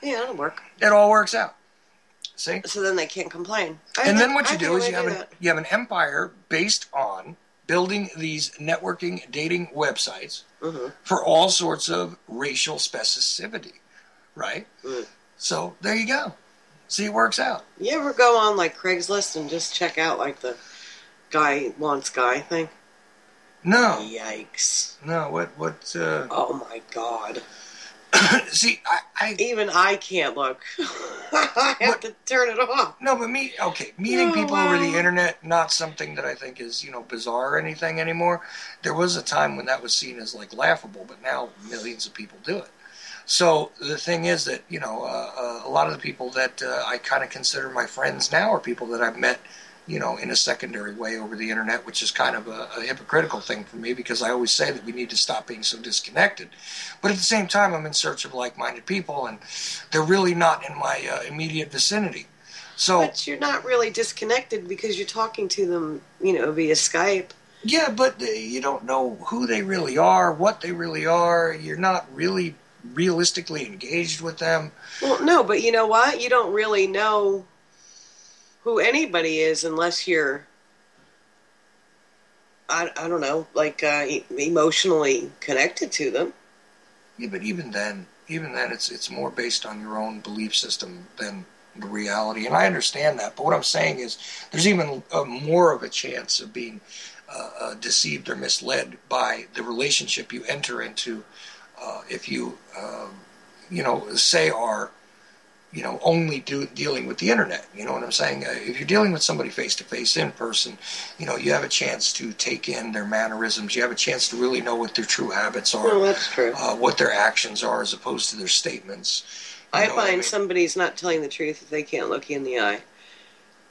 Yeah, that'll work. It all works out. See? So then they can't complain. And then what you do is you have an empire based on building these networking dating websites for all sorts of racial specificity, right? Mm. So there you go. See, it works out. You ever go on like Craigslist and just check out like the guy wants guy thing? No. Yikes. No, what Oh my God. See, even I can't look. I have to turn it off. No, but meeting people over the internet, not something that I think is, bizarre or anything anymore. There was a time when that was seen as like laughable, but now millions of people do it. So the thing is that, a lot of the people that I kind of consider my friends now are people that I've met, in a secondary way over the internet, which is kind of a hypocritical thing for me because I always say that we need to stop being so disconnected. But at the same time, I'm in search of like-minded people, and they're really not in my immediate vicinity. So, but you're not really disconnected because you're talking to them, via Skype. Yeah, but you don't know who they really are, what they really are. You're not really realistically engaged with them. Well, no, but you know what? You don't really know who anybody is unless you're, I don't know, like emotionally connected to them. Yeah, but even then it's more based on your own belief system than the reality. And I understand that, but what I'm saying is there's even more of a chance of being deceived or misled by the relationship you enter into if you, say are, only dealing with the internet. You know what I'm saying? If you're dealing with somebody face-to-face in person, you have a chance to take in their mannerisms. You have a chance to really know what their true habits are. Well, that's true. What their actions are as opposed to their statements. I find somebody's not telling the truth if they can't look you in the eye.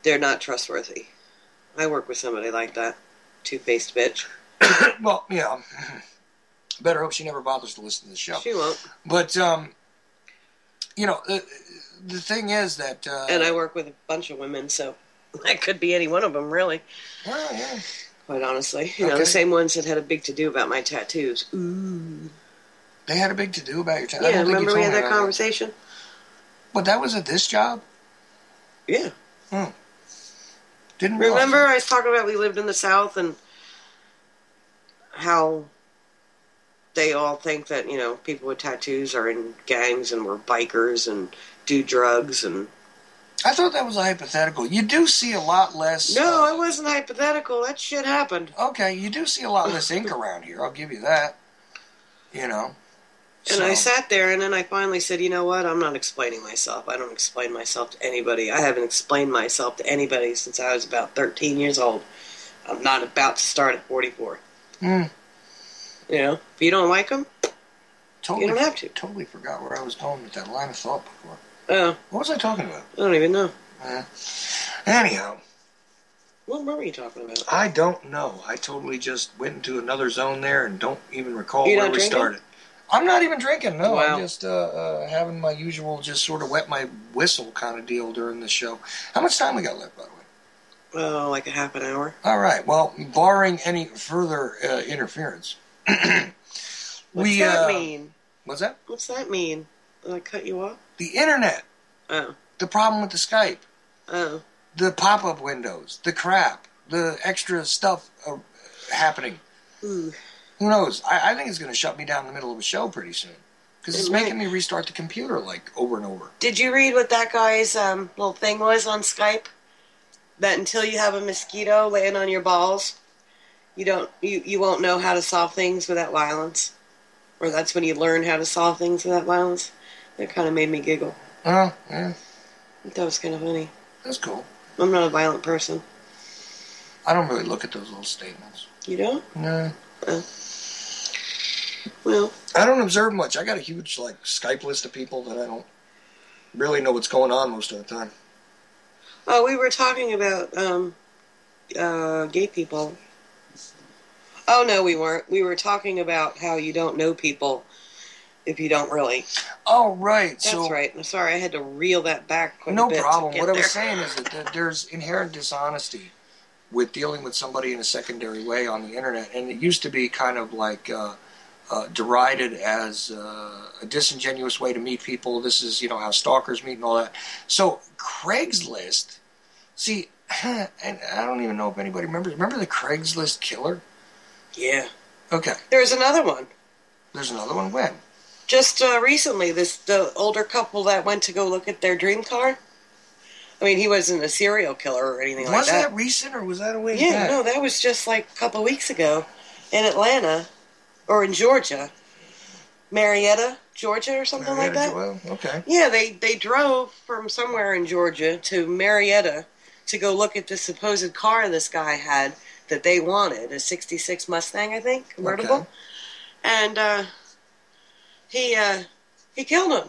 They're not trustworthy. I work with somebody like that. Two-faced bitch. Well, yeah. Better hope she never bothers to listen to the show. She won't. But, the thing is that... and I work with a bunch of women, so that could be any one of them, really. Well, yeah. Quite honestly. The same ones that had a big to-do about my tattoos. Ooh. They had a big to-do about your tattoos? Yeah, remember we had that conversation? But that was at this job? Yeah. Didn't realize remember I was talking about we lived in the South and how they all think that, people with tattoos are in gangs and were bikers and do drugs and... I thought that was a hypothetical. You do see a lot less... No, it wasn't hypothetical. That shit happened. Okay, you do see a lot less ink around here. I'll give you that. And I sat there and then I finally said, you know what? I'm not explaining myself. I don't explain myself to anybody. I haven't explained myself to anybody since I was about 13 years old. I'm not about to start at 44. If you don't like them, you don't have to. Totally forgot where I was going with that line of thought before. Oh. What was I talking about? I don't even know. Anyhow. What were you talking about? I don't know. I totally just went into another zone there and don't even recall where we started. I'm not even drinking, no. Wow. I'm just having my usual just sort of wet my whistle kind of deal during the show. How much time we got left, by the way? Oh, like a half an hour. All right. Well, barring any further interference... What's that mean? What's that? What's that mean? Did I cut you off? The internet. Oh. The problem with the Skype. Oh. The pop-up windows. The crap. The extra stuff happening. Ooh. Who knows? I think it's going to shut me down in the middle of a show pretty soon. Because it's making me restart the computer like over and over. Did you read what that guy's little thing was on Skype? That until you have a mosquito laying on your balls, you won't know how to solve things without violence. Or that's when you learn how to solve things without violence. That kind of made me giggle. Oh, yeah. I thought it was kind of funny. That's cool. I'm not a violent person. I don't really look at those little statements. You don't? No. Well. I don't observe much. I got a huge Skype list of people that I don't really know what's going on most of the time. Oh, we were talking about gay people. Oh, no, we weren't. We were talking about how you don't know people if you don't really. Oh, right. That's right. I'm sorry, I had to reel that back quite a No bit. problem. What I there. was saying is that there's inherent dishonesty with dealing with somebody in a secondary way on the internet, and it used to be kind of like derided as a disingenuous way to meet people. This is, how stalkers meet and all that. So Craigslist, see, and I don't even know if anybody remembers. Remember the Craigslist killer? Yeah. Okay. There's another one. There's another one? When? Just recently, the older couple that went to go look at their dream car. I mean, he wasn't a serial killer or anything like that. Was that recent, or was that a ways back? Yeah, no, that was just like a couple weeks ago in Atlanta, or in Georgia. Marietta, Georgia, or something like that. Well, okay. Yeah, they drove from somewhere in Georgia to Marietta to go look at the supposed car this guy had that they wanted, a 66 Mustang, I think, convertible. Okay. And he killed him.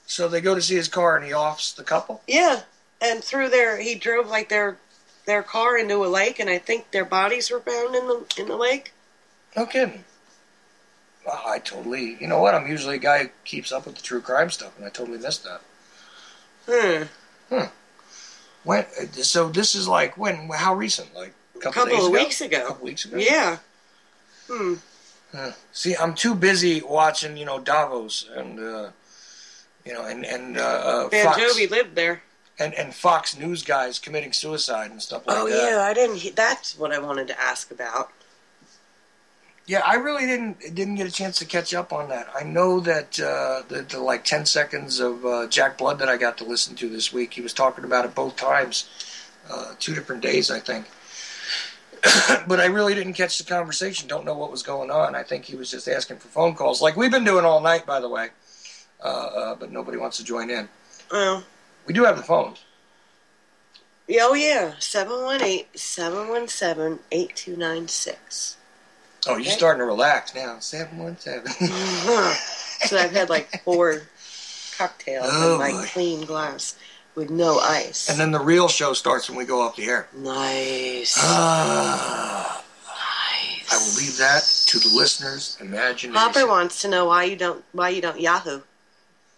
So they go to see his car, and he offs the couple? Yeah, and he drove like their car into a lake, and I think their bodies were found in the lake. No kidding. Well, I totally, you know what, I'm usually a guy who keeps up with the true crime stuff, and I totally missed that. When, so this is like, when, how recent? Like a couple of weeks ago. A couple weeks ago? Yeah. See, I'm too busy watching, Davos and, Van Fox. Jovi lived there. And Fox News guys committing suicide and stuff like that. Oh, yeah, I didn't, that's what I wanted to ask about. Yeah, I really didn't get a chance to catch up on that. I know that the like 10 seconds of Jack Blood that I got to listen to this week, he was talking about it both times, 2 different days, I think. But I really didn't catch the conversation. Don't know what was going on. I think he was just asking for phone calls, like we've been doing all night, by the way. But nobody wants to join in. Well, we do have the phones. Oh, yeah. 718-717-8296. Oh, you're starting to relax now. 717. So I've had like 4 cocktails in my clean glass with no ice. And then the real show starts when we go off the air. Nice. Nice. I will leave that to the listeners' imagination. Hopper wants to know why you don't Yahoo.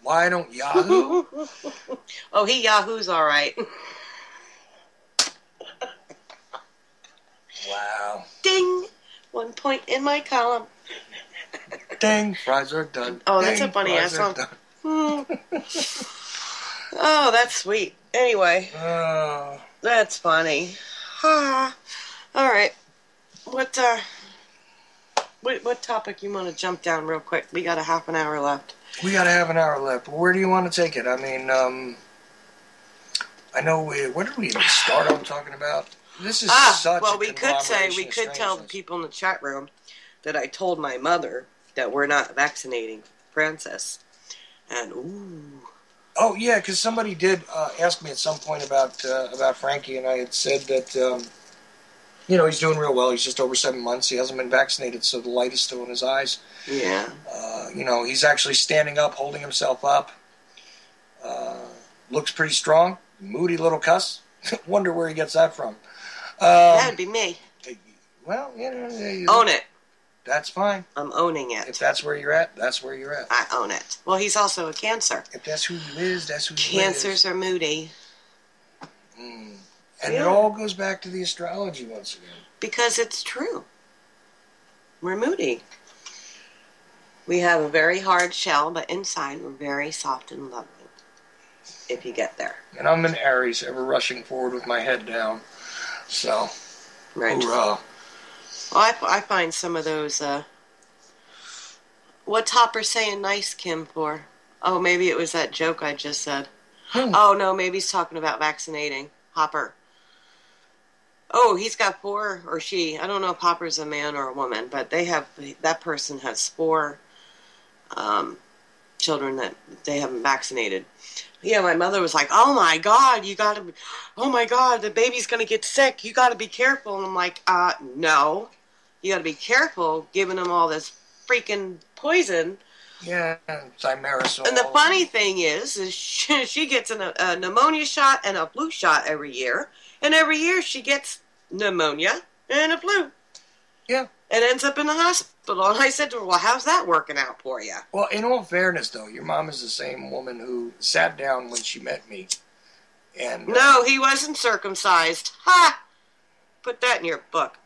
Why I don't Yahoo? Oh, he Yahoo's all right. Wow. Ding. 1 point in my column. Dang, fries are done. Oh, that's a funny ass song. Oh, that's sweet. Anyway, that's funny. All right. What topic you want to jump down real quick? We got a half an hour left. We got a half an hour left. Where do you want to take it? I mean, I know what did we even start on talking about? This is such a we could tell the people in the chat room that I told my mother that we're not vaccinating Francis. And oh yeah, because somebody did ask me at some point about Frankie, and I had said that he's doing real well. He's just over 7 months. He hasn't been vaccinated, so the light is still in his eyes. Yeah. He's actually standing up, holding himself up. Looks pretty strong. Moody little cuss. Wonder where he gets that from. That'd be me. Well, own it. That's fine. I'm owning it. If that's where you're at, that's where you're at. I own it. Well, he's also a Cancer. If that's who you is, that's who you is. Cancers are moody. And it all goes back to the astrology once again. Because it's true. We're moody. We have a very hard shell, but inside we're very soft and loving. If you get there. And I'm an Aries, ever rushing forward with my head down. So, right. Hoorah. Well, I find some of those, what's Hopper saying nice, Kim, for? Oh, maybe it was that joke I just said. Oh, no, maybe he's talking about vaccinating. Hopper. Oh, he's got 4, or she, I don't know if Hopper's a man or a woman, but that person has 4 children that they haven't vaccinated. Yeah, my mother was like, oh my God, the baby's going to get sick. You got to be careful. And I'm like, no. You got to be careful giving them all this freaking poison. Yeah, thimerosal. And the funny thing is she gets a pneumonia shot and a flu shot every year. And every year she gets pneumonia and a flu. Yeah. and ends up in the hospital. And I said to her, well, how's that working out for you? Well, in all fairness, though, your mom is the same woman who sat down when she met me. And no, he wasn't circumcised. Ha! Put that in your book.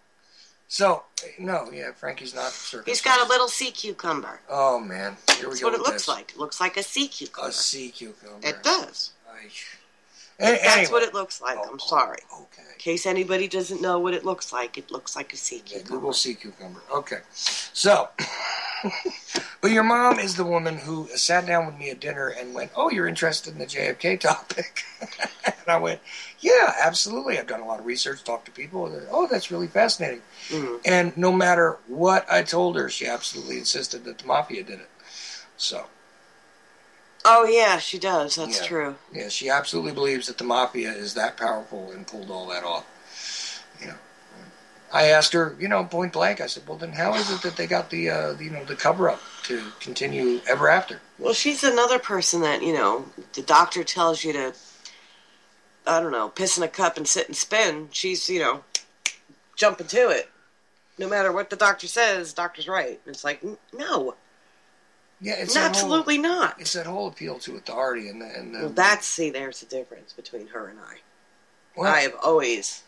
So, no, yeah, Frankie's not circumcised. He's got a little sea cucumber. Oh, man. Here we That's go what it with looks like. It looks like a sea cucumber. A sea cucumber. It does. That's what it looks like. I'm sorry. Okay. In case anybody doesn't know what it looks like a sea cucumber. Yeah, Google sea cucumber. Okay. So, but your mom is the woman who sat down with me at dinner and went, oh, you're interested in the JFK topic? And I went, yeah, absolutely. I've done a lot of research, talked to people. Oh, that's really fascinating. Mm-hmm. And no matter what I told her, she absolutely insisted that the mafia did it. So. Oh, yeah, she does. That's true. Yeah, she absolutely believes that the mafia is that powerful and pulled all that off. You know, I asked her, point blank, I said, well, then how is it that they got the, the cover-up to continue ever after? Well, she's another person that, the doctor tells you to, I don't know, piss in a cup and sit and spin. She's, jumping to it. No matter what the doctor says, doctor's right. It's like, no. Yeah, it's absolutely not. It's that whole appeal to authority, and well, there's a difference between her and I. Well, I have always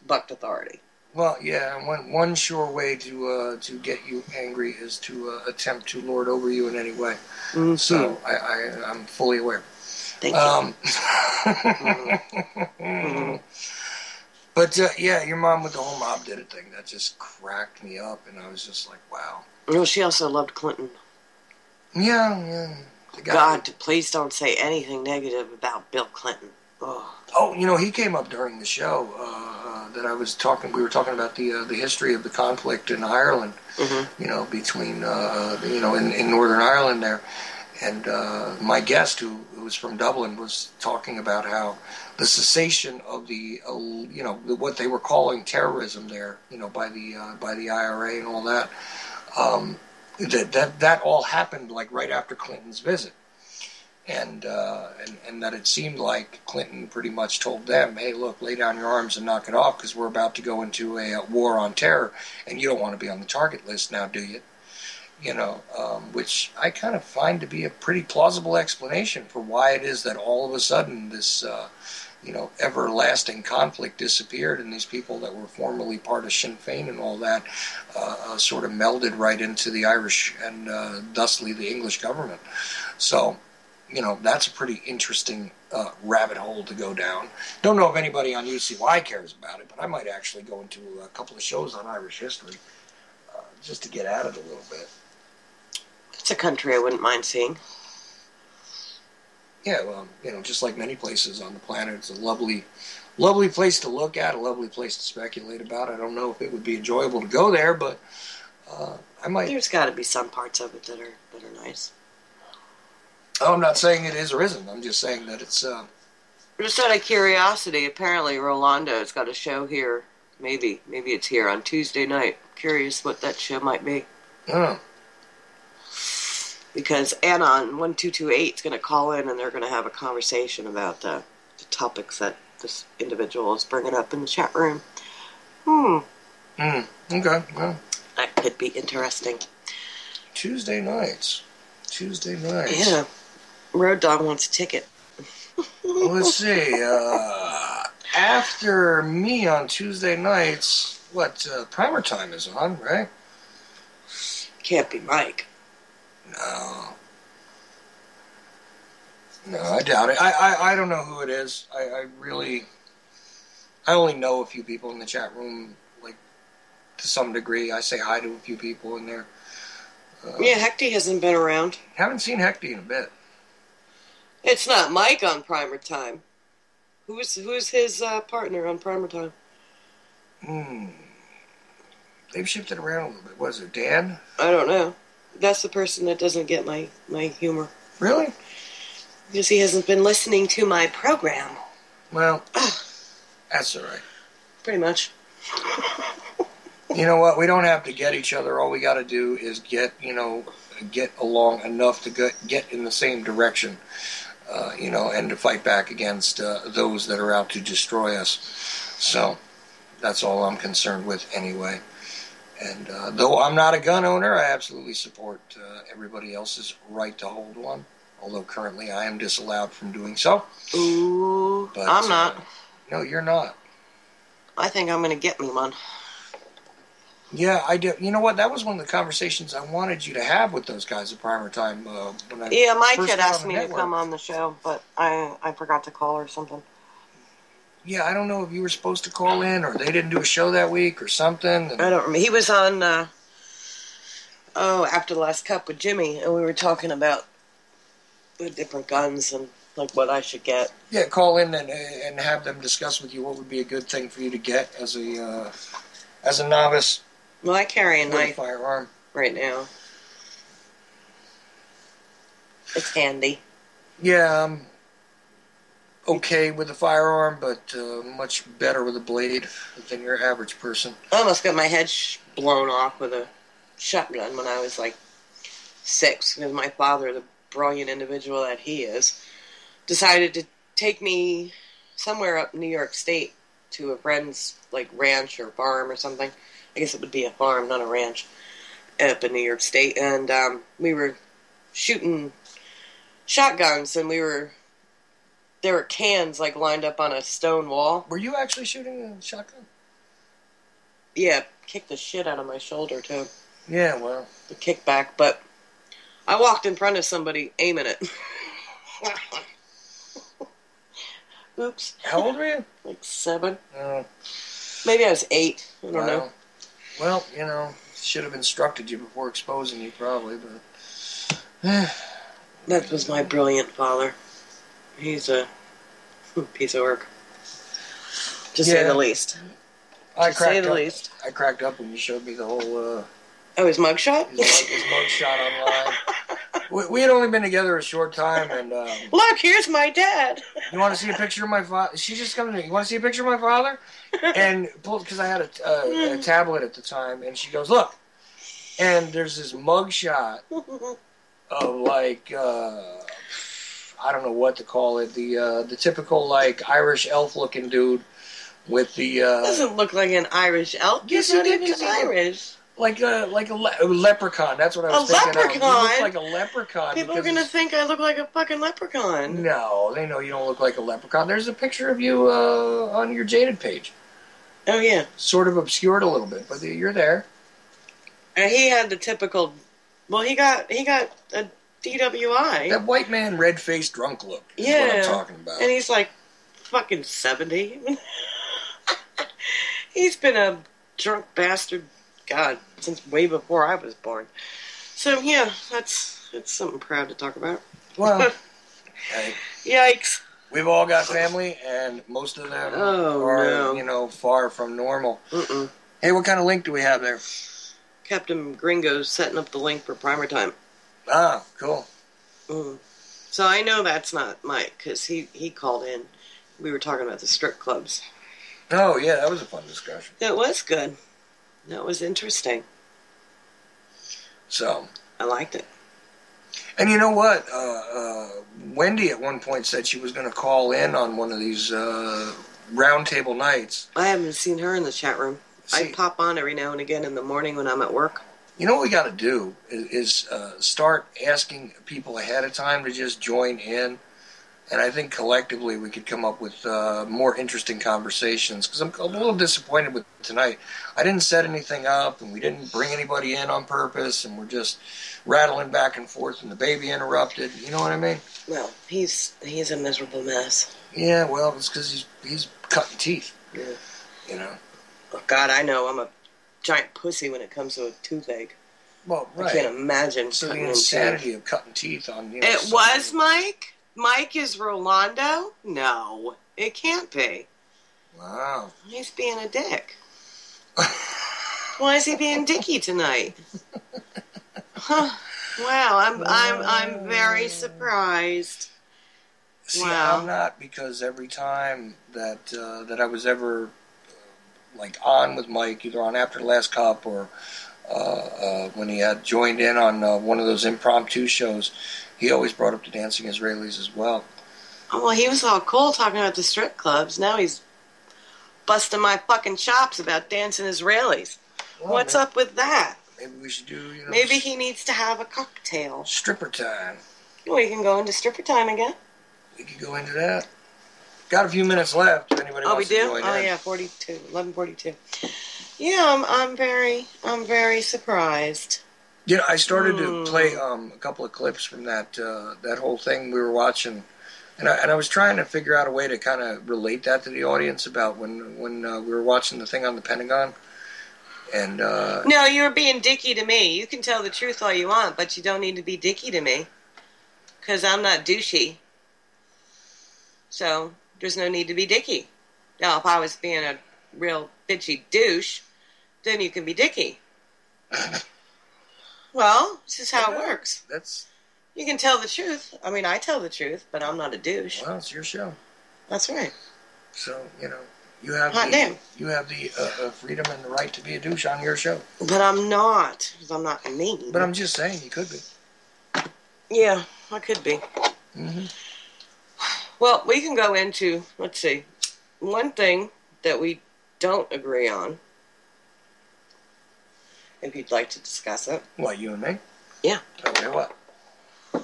bucked authority. Well, yeah, one sure way to get you angry is to attempt to lord over you in any way. Mm-hmm. So I'm fully aware. Thank you. Mm-hmm. But yeah, your mom with the whole mob did it thing that just cracked me up, and I was just like, wow. Well, she also loved Clinton. Yeah. God, please don't say anything negative about Bill Clinton. Oh, he came up during the show that I was talking. We were talking about the history of the conflict in Ireland. Mm-hmm. Between in Northern Ireland there, and my guest who was from Dublin was talking about how the cessation of the what they were calling terrorism there, by the IRA and all that. That all happened like right after Clinton's visit, and that it seemed like Clinton pretty much told them, "Hey, look, lay down your arms and knock it off, because we're about to go into a war on terror, and you don't want to be on the target list now, do you?" Which I kind of find to be a pretty plausible explanation for why it is that all of a sudden this everlasting conflict disappeared, and these people that were formerly part of Sinn Féin and all that sort of melded right into the Irish and thusly the English government. So, that's a pretty interesting rabbit hole to go down. Don't know if anybody on UCY cares about it, but I might actually go into a couple of shows on Irish history just to get at it a little bit. It's a country I wouldn't mind seeing. Yeah, well, just like many places on the planet, it's a lovely place to look at, a lovely place to speculate about. I don't know if it would be enjoyable to go there, but I might. There's got to be some parts of it that are nice. Oh, I'm not saying it is or isn't. I'm just saying that it's. Just out of curiosity, apparently Rolando's got a show here. Maybe it's here on Tuesday night. Curious what that show might be. Oh. Because Anna on 1228 is going to call in, and they're going to have a conversation about the topics that this individual is bringing up in the chat room. Okay. Well, that could be interesting. Tuesday nights. Yeah. Road Dog wants a ticket. Let's see. After me on Tuesday nights, primer time is on, right? Can't be Mike. No, I doubt it. I don't know who it is. I only know a few people in the chat room, like, to some degree. I say hi to a few people in there. Yeah, Hecty hasn't been around. Haven't seen Hecty in a bit. It's not Mike on Primer Time. Who's his partner on Primer Time? They've shifted around a little bit. Was it Dan? I don't know. That's the person that doesn't get my humor. Really? Because he hasn't been listening to my program. Well, that's all right. Pretty much. You know what? We don't have to get each other. All we got to do is get along enough to get in the same direction, and to fight back against those that are out to destroy us. So, That's all I'm concerned with anyway. And though I'm not a gun owner, I absolutely support everybody else's right to hold one. Although currently I am disallowed from doing so. Ooh, But, I'm not. No, you're not. I think I'm going to get me one. Yeah, I do. You know what? That was one of the conversations I wanted you to have with those guys at Primer Time. When I Mike first had got asked on the me to network. come on the show, but I forgot to call or something. Yeah, I don't know if you were supposed to call in or they didn't do a show that week or something. I don't remember. He was on, After the Last Cup with Jimmy, and we were talking about the different guns and, like, what I should get. Yeah, call in and have them discuss with you what would be a good thing for you to get as a novice. Well, I carry a with a knife firearm right now. It's handy. Yeah, I'm okay with a firearm, but much better with a blade than your average person. I almost got my head blown off with a shotgun when I was like 6, because my father, the brilliant individual that he is, decided to take me somewhere up in New York State to a friend's like ranch or farm or something. I guess it would be a farm, not a ranch, up in New York State. And we were shooting shotguns, and there were cans like lined up on a stone wall. Were you actually shooting a shotgun? Yeah, kicked the shit out of my shoulder too. Yeah, well, The kickback, but I walked in front of somebody aiming it. Oops. how old were you? Like 7. Oh, Maybe I was 8. I don't know. Well, you know, should have instructed you before exposing you, probably, but That was my brilliant father. He's a piece of work, to say the least. I say the least. I cracked up when you showed me the whole His mugshot? his mugshot online. We had only been together a short time, and Look, here's my dad. you want to see a picture of my father? She's just coming to me. You want to see a picture of my father? And because I had a tablet at the time, and she goes, "Look," and there's this mugshot of like I don't know what to call it, the typical like Irish elf looking dude with the Doesn't look like an Irish elf. Yes, He's not he even did. Irish. like a leprechaun. That's what I was thinking. Leprechaun? You look like a leprechaun. People are gonna think I look like a fucking leprechaun. No, they know you don't look like a leprechaun. There's a picture of you on your Jaded page. Oh yeah. Sort of obscured a little bit, but you're there. And he had the typical. Well, he got a DWI. That white man, red-faced, drunk look is what I'm talking about. And he's like fucking 70. He's been a drunk bastard, God, since way before I was born. So yeah, it's something proud to talk about. Well, hey, Yikes. we've all got family, and most of them are, far from normal. Mm-mm. Hey, what kind of link do we have there? Captain Gringo's setting up the link for Primer Time. Ah, cool. Mm. So I know that's not Mike, because he called in. We were talking about the strip clubs. Oh, yeah, that was a fun discussion. That was good. That was interesting. So. I liked it. And you know what? Wendy at one point said she was going to call in on one of these roundtable nights. I haven't seen her in the chat room. I pop on every now and again in the morning when I'm at work. You know what we got to do is start asking people ahead of time to just join in. And I think collectively we could come up with more interesting conversations. Because I'm a little disappointed with tonight. I didn't set anything up, and we didn't bring anybody in on purpose, and we're just rattling back and forth, and the baby interrupted. You know what I mean? Well, he's a miserable mess. Yeah, well, it's because he's cutting teeth. Yeah. You know? Oh, God, I know. I'm a giant pussy when it comes to a toothache. Well, right. I can't imagine. So the insanity of cutting teeth on... It was Mike? Mike is Rolando? No, it can't be. Wow. He's being a dick. Why is he being dicky tonight? Huh. Wow, I'm very surprised. See, wow. I'm not, because every time that I was ever like on with Mike, either on After the Last Cup or when he had joined in on one of those impromptu shows, he always brought up the Dancing Israelis as well. Oh, well, he was all cool talking about the strip clubs. Now he's busting my fucking chops about dancing Israelis. Well, What's up with that? Maybe we should do, Maybe he needs to have a cocktail. stripper time. We can go into stripper time again. We could go into that. Got a few minutes left. If anybody wants to join in. Oh yeah, 11:42. Yeah, I'm very surprised. I started to play a couple of clips from that whole thing we were watching, and I was trying to figure out a way to kind of relate that to the audience about when we were watching the thing on the Pentagon. And no, you're being dicky to me. You can tell the truth all you want, but you don't need to be dicky to me, because I'm not douchey. So there's no need to be dicky. Now, if I was being a real bitchy douche, then you can be dicky. Well, this is how it works. You can tell the truth. I mean, I tell the truth, but I'm not a douche. Well, it's your show. That's right. So, you have you have the freedom and the right to be a douche on your show. But I'm not, because I'm not mean. But I'm just saying, you could be. Yeah, I could be. Mm-hmm. Well, we can go into, let's see, one thing that we don't agree on, if you'd like to discuss it. What, you and me? Yeah. Okay, what? I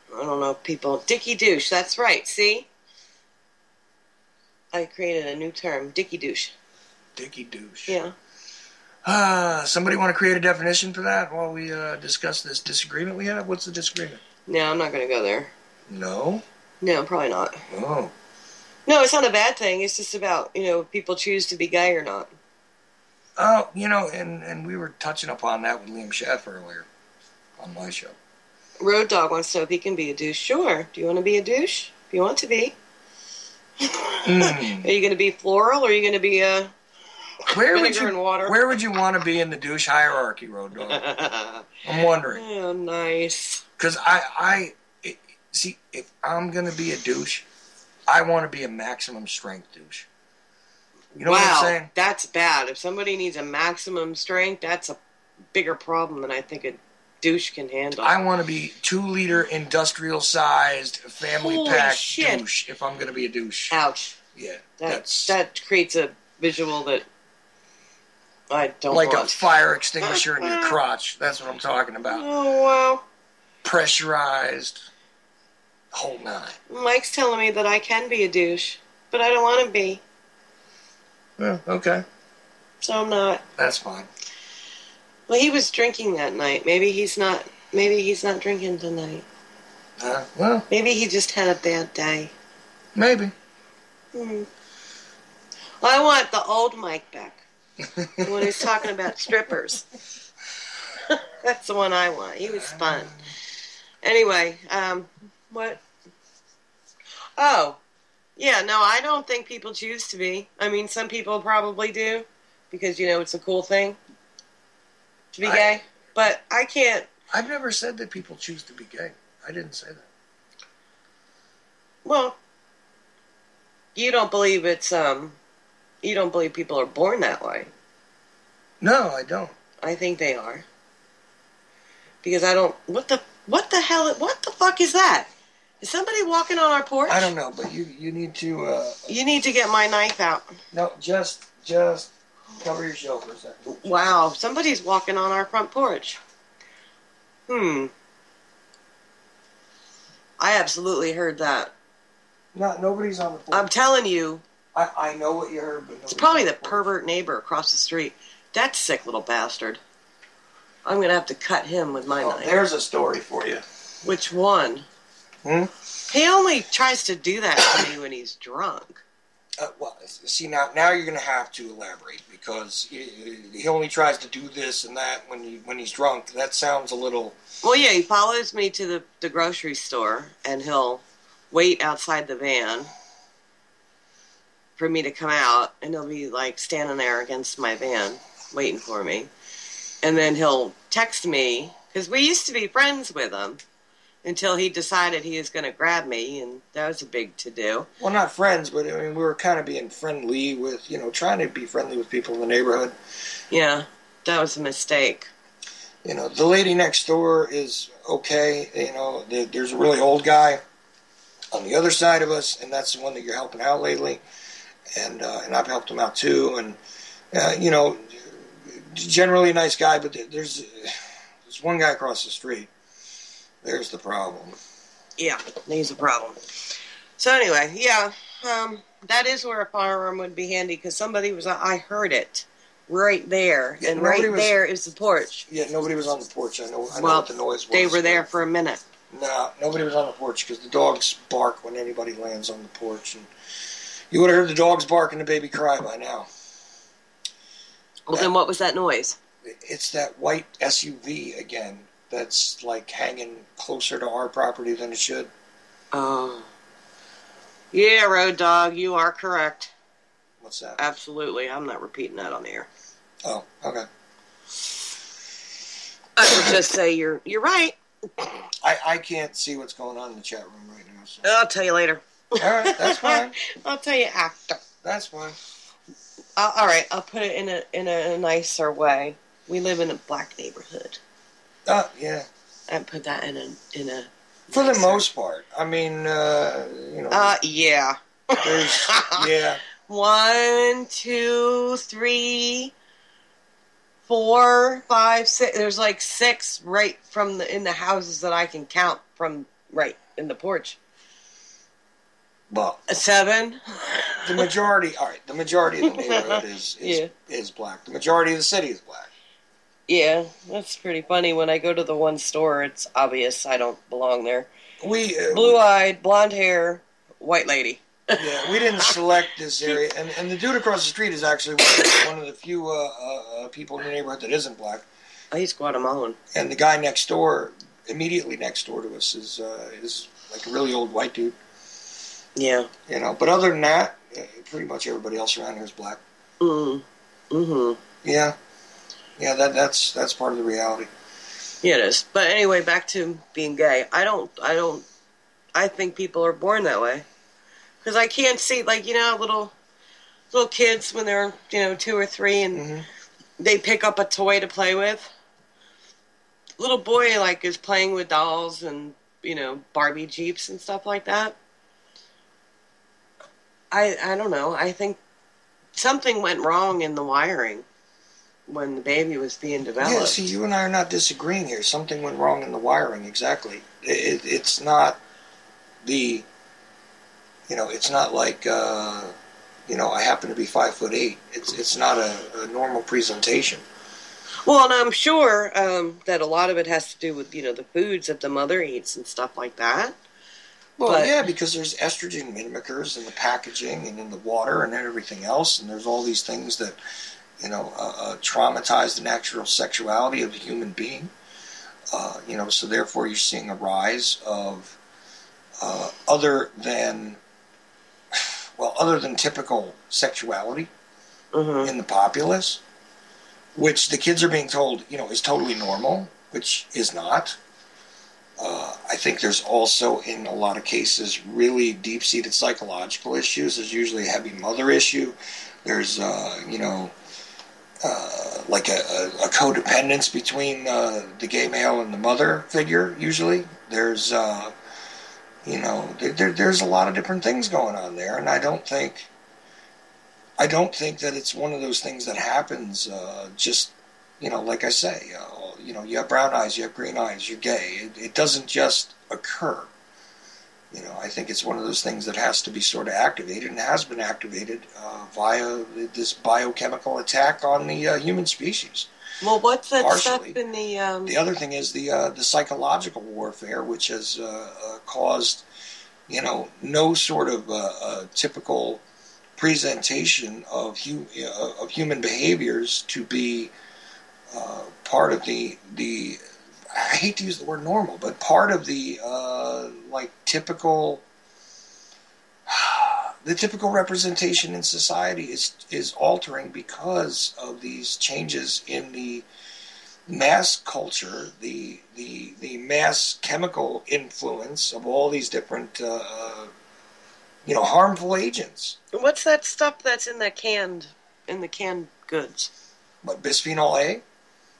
don't know, people. Dicky douche, that's right, see? I created a new term, dicky douche. Dicky douche. Yeah. Somebody want to create a definition for that while we discuss this disagreement we have? What's the disagreement? No, I'm not going to go there. No? No, probably not. Oh. No, it's not a bad thing. It's just about, if people choose to be gay or not. Oh, and we were touching upon that with Liam Sheff earlier on my show. Road Dogg wants to know if he can be a douche. Sure. Do you want to be a douche? If you want to be. Are you going to be floral or are you going to be a vinegar and water? Where would you want to be in the douche hierarchy, Road Dogg? I'm wondering. Oh, nice. Because see, if I'm going to be a douche, I want to be a maximum strength douche. You know what I'm saying? That's bad. If somebody needs a maximum strength, that's a bigger problem than I think a douche can handle. I want to be 2-liter industrial-sized family pack douche if I'm going to be a douche. Ouch. Yeah. That creates a visual that I don't want. Like a fire extinguisher in your crotch. That's what I'm talking about. Oh, wow. Pressurized. Whole nine. Mike's telling me that I can be a douche, but I don't want to be. Yeah, okay. So I'm not. That's fine. Well, he was drinking that night. Maybe he's not drinking tonight. Well. Maybe he just had a bad day. Maybe. Well, I want the old Mike back. When he's talking about strippers. That's the one I want. He was fun. Anyway, what? Oh, yeah, no, I don't think people choose to be. I mean, some people probably do, because, it's a cool thing to be gay. But I can't. I've never said that people choose to be gay. I didn't say that. Well, you don't believe you don't believe people are born that way. No, I don't. I think they are. Because I don't. What the hell? What the fuck is that? Is somebody walking on our porch? I don't know, but you need to. You need to get my knife out. No, just cover your show for a second. Wow, somebody's walking on our front porch. I absolutely heard that. No, nobody's on the porch. I'm telling you. I know what you heard, but it's probably the pervert neighbor across the street. That sick little bastard. I'm going to have to cut him with my knife. There's a story for you. Which one? He only tries to do that to me when he's drunk. Well, see, now you're going to have to elaborate, because he only tries to do this and that when he's drunk. That sounds a little... Well, yeah, he follows me to the grocery store, and he'll wait outside the van for me to come out, and he'll be, standing there against my van, waiting for me. And then he'll text me, because we used to be friends with him, until he decided he was going to grab me, and that was a big to-do. Well, not friends, but we were kind of being friendly with, trying to be friendly with people in the neighborhood. Yeah, that was a mistake. The lady next door is okay. There's a really old guy on the other side of us, and that's the one that you're helping out lately. and I've helped him out too. And generally a nice guy, but there's one guy across the street. There's the problem. Yeah, he's a problem. So anyway, yeah, that is where a firearm would be handy because somebody was. I heard it right there, and there is the porch. Yeah, nobody was on the porch. I know what the noise was. They were there for a minute. No, nobody was on the porch because the dogs bark when anybody lands on the porch, and you would have heard the dogs bark and the baby cry by now. Well, then what was that noise? It's that white SUV again that's like hanging closer to our property than it should. Oh. Yeah, Road Dog, you are correct. What's that? Absolutely. I'm not repeating that on the air. Oh, okay. I would just say you're right. I can't see what's going on in the chat room right now. So. I'll tell you later. All right, that's fine. I'll tell you after. That's fine. All right, I'll put it in a nicer way. We live in a black neighborhood. Yeah. I put that in a. For the most part, I mean, yeah. There's, yeah. 1, 2, 3, 4, 5, 6. There's like 6 right in the houses that I can count from right in the porch. Well, 7. The majority. All right, the majority of the neighborhood is black. The majority of the city is black. Yeah, that's pretty funny. When I go to the one store, it's obvious I don't belong there. Blue-eyed, blonde hair, white lady. Yeah, we didn't select this area, and the dude across the street is actually one of the few people in the neighborhood that isn't black. Oh, he's Guatemalan. And the guy next door, immediately next door to us, is like a really old white dude. Yeah. But other than that, pretty much everybody else around here is black. Mm-hmm. Yeah. Yeah, that's part of the reality. Yeah, it is. But anyway, back to being gay. I think people are born that way. Because I can't see, little kids when they're, 2 or 3 and they pick up a toy to play with. Little boy, is playing with dolls and, Barbie Jeeps and stuff like that. I don't know. I think something went wrong in the wiring when the baby was being developed. Yeah, see, you and I are not disagreeing here. Something went wrong in the wiring, exactly. It's not the, it's not like, I happen to be 5'8". It's not a normal presentation. Well, and I'm sure that a lot of it has to do with, the foods that the mother eats and stuff like that. Well, yeah, because there's estrogen mimickers in the packaging and in the water and everything else, and there's all these things that, traumatize the natural sexuality of the human being. So therefore you're seeing a rise of other than typical sexuality in the populace, which the kids are being told, is totally normal, which is not. I think there's also, in a lot of cases, really deep-seated psychological issues. There's usually a heavy mother issue. There's, like a codependence between the gay male and the mother figure, usually. There's, there's a lot of different things going on there, and I don't think that it's one of those things that happens just, like I say, you have brown eyes, you have green eyes, you're gay. It doesn't just occur. I think it's one of those things that has to be sort of activated and has been activated via this biochemical attack on the human species. Well, what's that Partially. stuff in the... The other thing is the psychological warfare, which has caused, no sort of typical presentation of human behaviors to be part of the I hate to use the word normal, but part of the typical representation in society is altering because of these changes in the mass culture, the mass chemical influence of all these different harmful agents. What's that stuff that's in the canned goods? What, bisphenol A?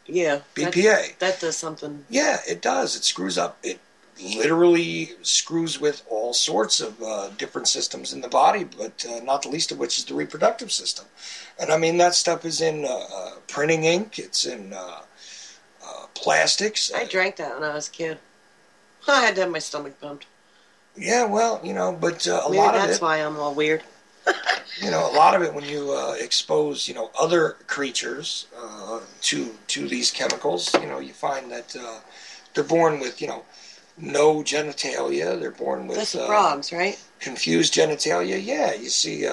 Yeah. BPA. That does something. Yeah, it does. It screws up. literally screws with all sorts of different systems in the body, but not the least of which is the reproductive system. And I mean, that stuff is in printing ink, it's in plastics. I drank that when I was a kid. I had to have my stomach pumped. Yeah, well, but a Maybe lot of that's it, why I'm all weird. a lot of it when you expose, other creatures to these chemicals, you find that they're born with, no genitalia. They're born with That's the frogs, right? confused genitalia. Yeah, you see,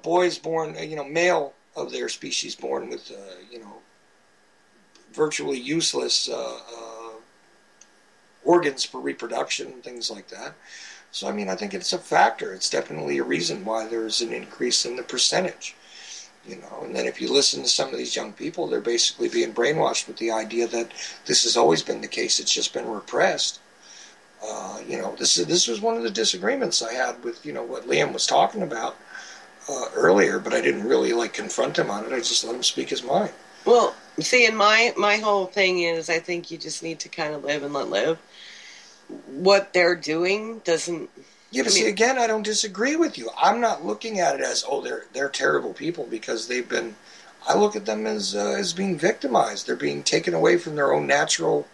boys born, male of their species born with, virtually useless organs for reproduction and things like that. So, I mean, I think it's a factor. It's definitely a reason why there's an increase in the percentage. And then if you listen to some of these young people, they're basically being brainwashed with the idea that this has always been the case. It's just been repressed. This was one of the disagreements I had with, what Liam was talking about earlier, but I didn't really, confront him on it. I just let him speak his mind. Well, see, and my whole thing is I think you just need to kind of live and let live. What they're doing doesn't... Yeah, but see, again, I don't disagree with you. I'm not looking at it as, they're terrible people because they've been... I look at them as being victimized. They're being taken away from their own natural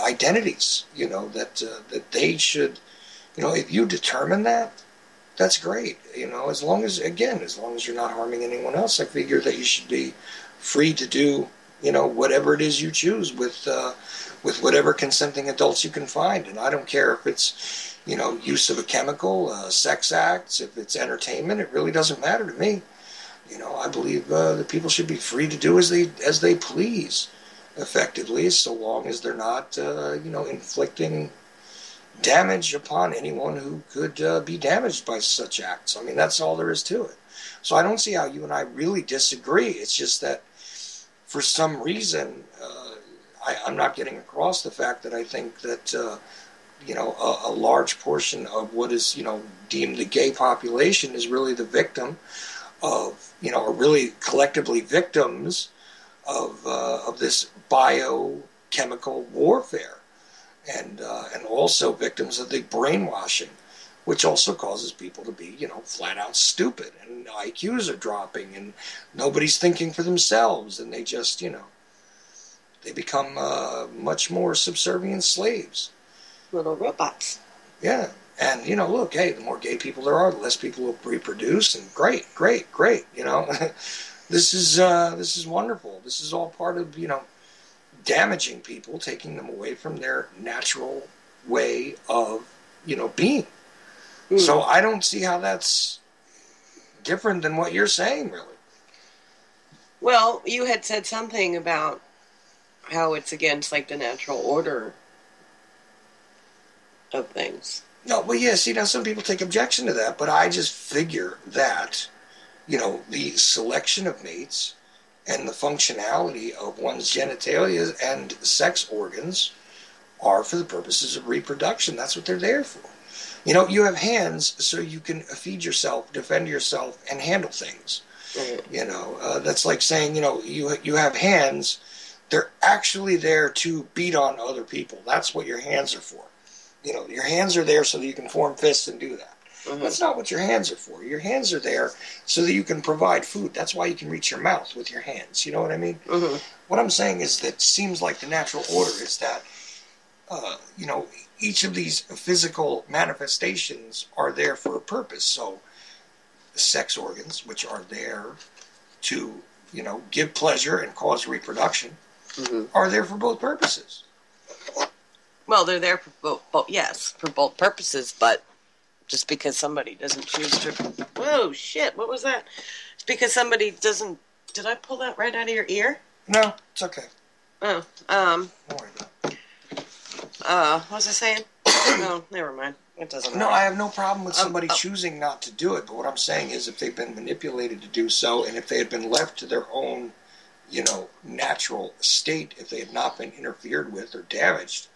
identities, that they should... if you determine that, that's great. As long as you're not harming anyone else, I figure that you should be free to do, whatever it is you choose with whatever consenting adults you can find. And I don't care if it's, use of a chemical, sex acts, if it's entertainment, it really doesn't matter to me. I believe that people should be free to do as they please, effectively, so long as they're not, inflicting damage upon anyone who could be damaged by such acts. I mean, that's all there is to it. So I don't see how you and I really disagree. It's just that for some reason, I'm not getting across the fact that I think that, a large portion of what is, deemed the gay population is really the victim of, or really collectively victims of this biochemical warfare. And also victims of the brainwashing, which also causes people to be, flat out stupid, and IQs are dropping, and nobody's thinking for themselves, and they just, they become much more subservient slaves. Little robots. Yeah, and look, hey, the more gay people there are, the less people will reproduce, and great. This is wonderful. This is all part of, damaging people, taking them away from their natural way of, being. Mm. So I don't see how that's different than what you're saying, really. Well, you had said something about how it's against, the natural order of things. No, well, yeah, see, now some people take objection to that, but I just figure that, the selection of mates and the functionality of one's genitalia and sex organs are for the purposes of reproduction. That's what they're there for. You have hands so you can feed yourself, defend yourself, and handle things. Mm-hmm. That's like saying, you have hands. They're actually there to beat on other people. That's what your hands are for. Your hands are there so that you can form fists and do that. Mm-hmm. That's not what your hands are for. Your hands are there so that you can provide food. That's why you can reach your mouth with your hands. You know what I mean? Mm-hmm. What I'm saying is that it seems like the natural order is that, each of these physical manifestations are there for a purpose. So the sex organs, which are there to, give pleasure and cause reproduction, mm-hmm. are there for both purposes. Well, they're there for both, yes, for both purposes, but just because somebody doesn't choose to... Whoa, shit, what was that? It's because somebody doesn't... Did I pull that right out of your ear? No, it's okay. Oh, Don't worry about it. What was I saying? No, never mind. It doesn't matter. No, I have no problem with somebody choosing not to do it, but what I'm saying is if they've been manipulated to do so, and if they had been left to their own, natural state, if they had not been interfered with or damaged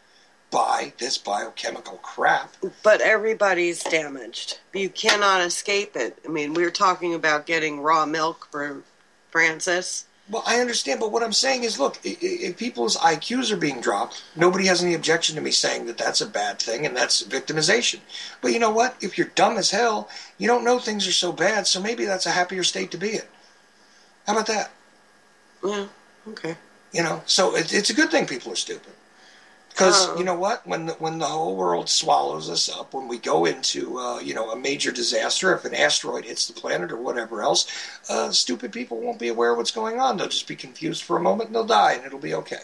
by this biochemical crap. But everybody's damaged. You cannot escape it. I mean, we were talking about getting raw milk for Francis. Well, I understand, but what I'm saying is, look, if people's IQs are being dropped, nobody has any objection to me saying that that's a bad thing and that's victimization. But you know what? If you're dumb as hell, you don't know things are so bad, so maybe that's a happier state to be in. How about that? Well, okay. You know, so it's a good thing people are stupid. Because, you know what, when the whole world swallows us up, when we go into, a major disaster, if an asteroid hits the planet or whatever else, stupid people won't be aware of what's going on. They'll just be confused for a moment and they'll die and it'll be okay.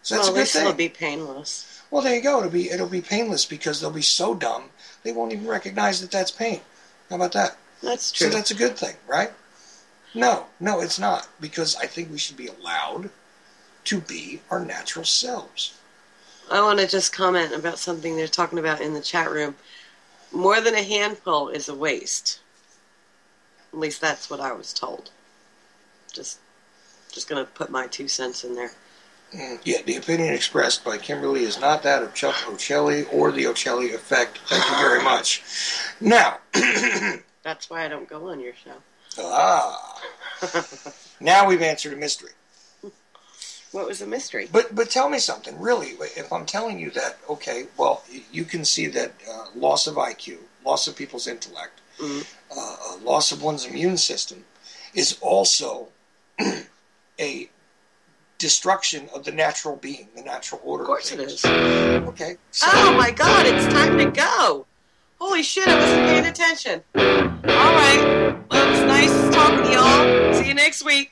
So that's a good thing. It'll be painless. Well, there you go. It'll be painless because they'll be so dumb they won't even recognize that that's pain. How about that? That's true. So that's a good thing, right? No, it's not. Because I think we should be allowed to be our natural selves. I want to just comment about something they're talking about in the chat room. More than a handful is a waste. At least that's what I was told. Just going to put my 2 cents in there. Yeah, the opinion expressed by Kimberly is not that of Chuck Ochelli or the Ochelli effect. Thank you very much. Now. That's why I don't go on your show. Now we've answered a mystery. What was the mystery? But tell me something, really. If I'm telling you that, okay, well, you can see that loss of IQ, loss of people's intellect, loss of one's immune system is also a destruction of the natural being, the natural order. Of course it is. Okay. So, oh my God, it's time to go. Holy shit, I wasn't paying attention. All right. Well, it was nice talking to y'all. See you next week.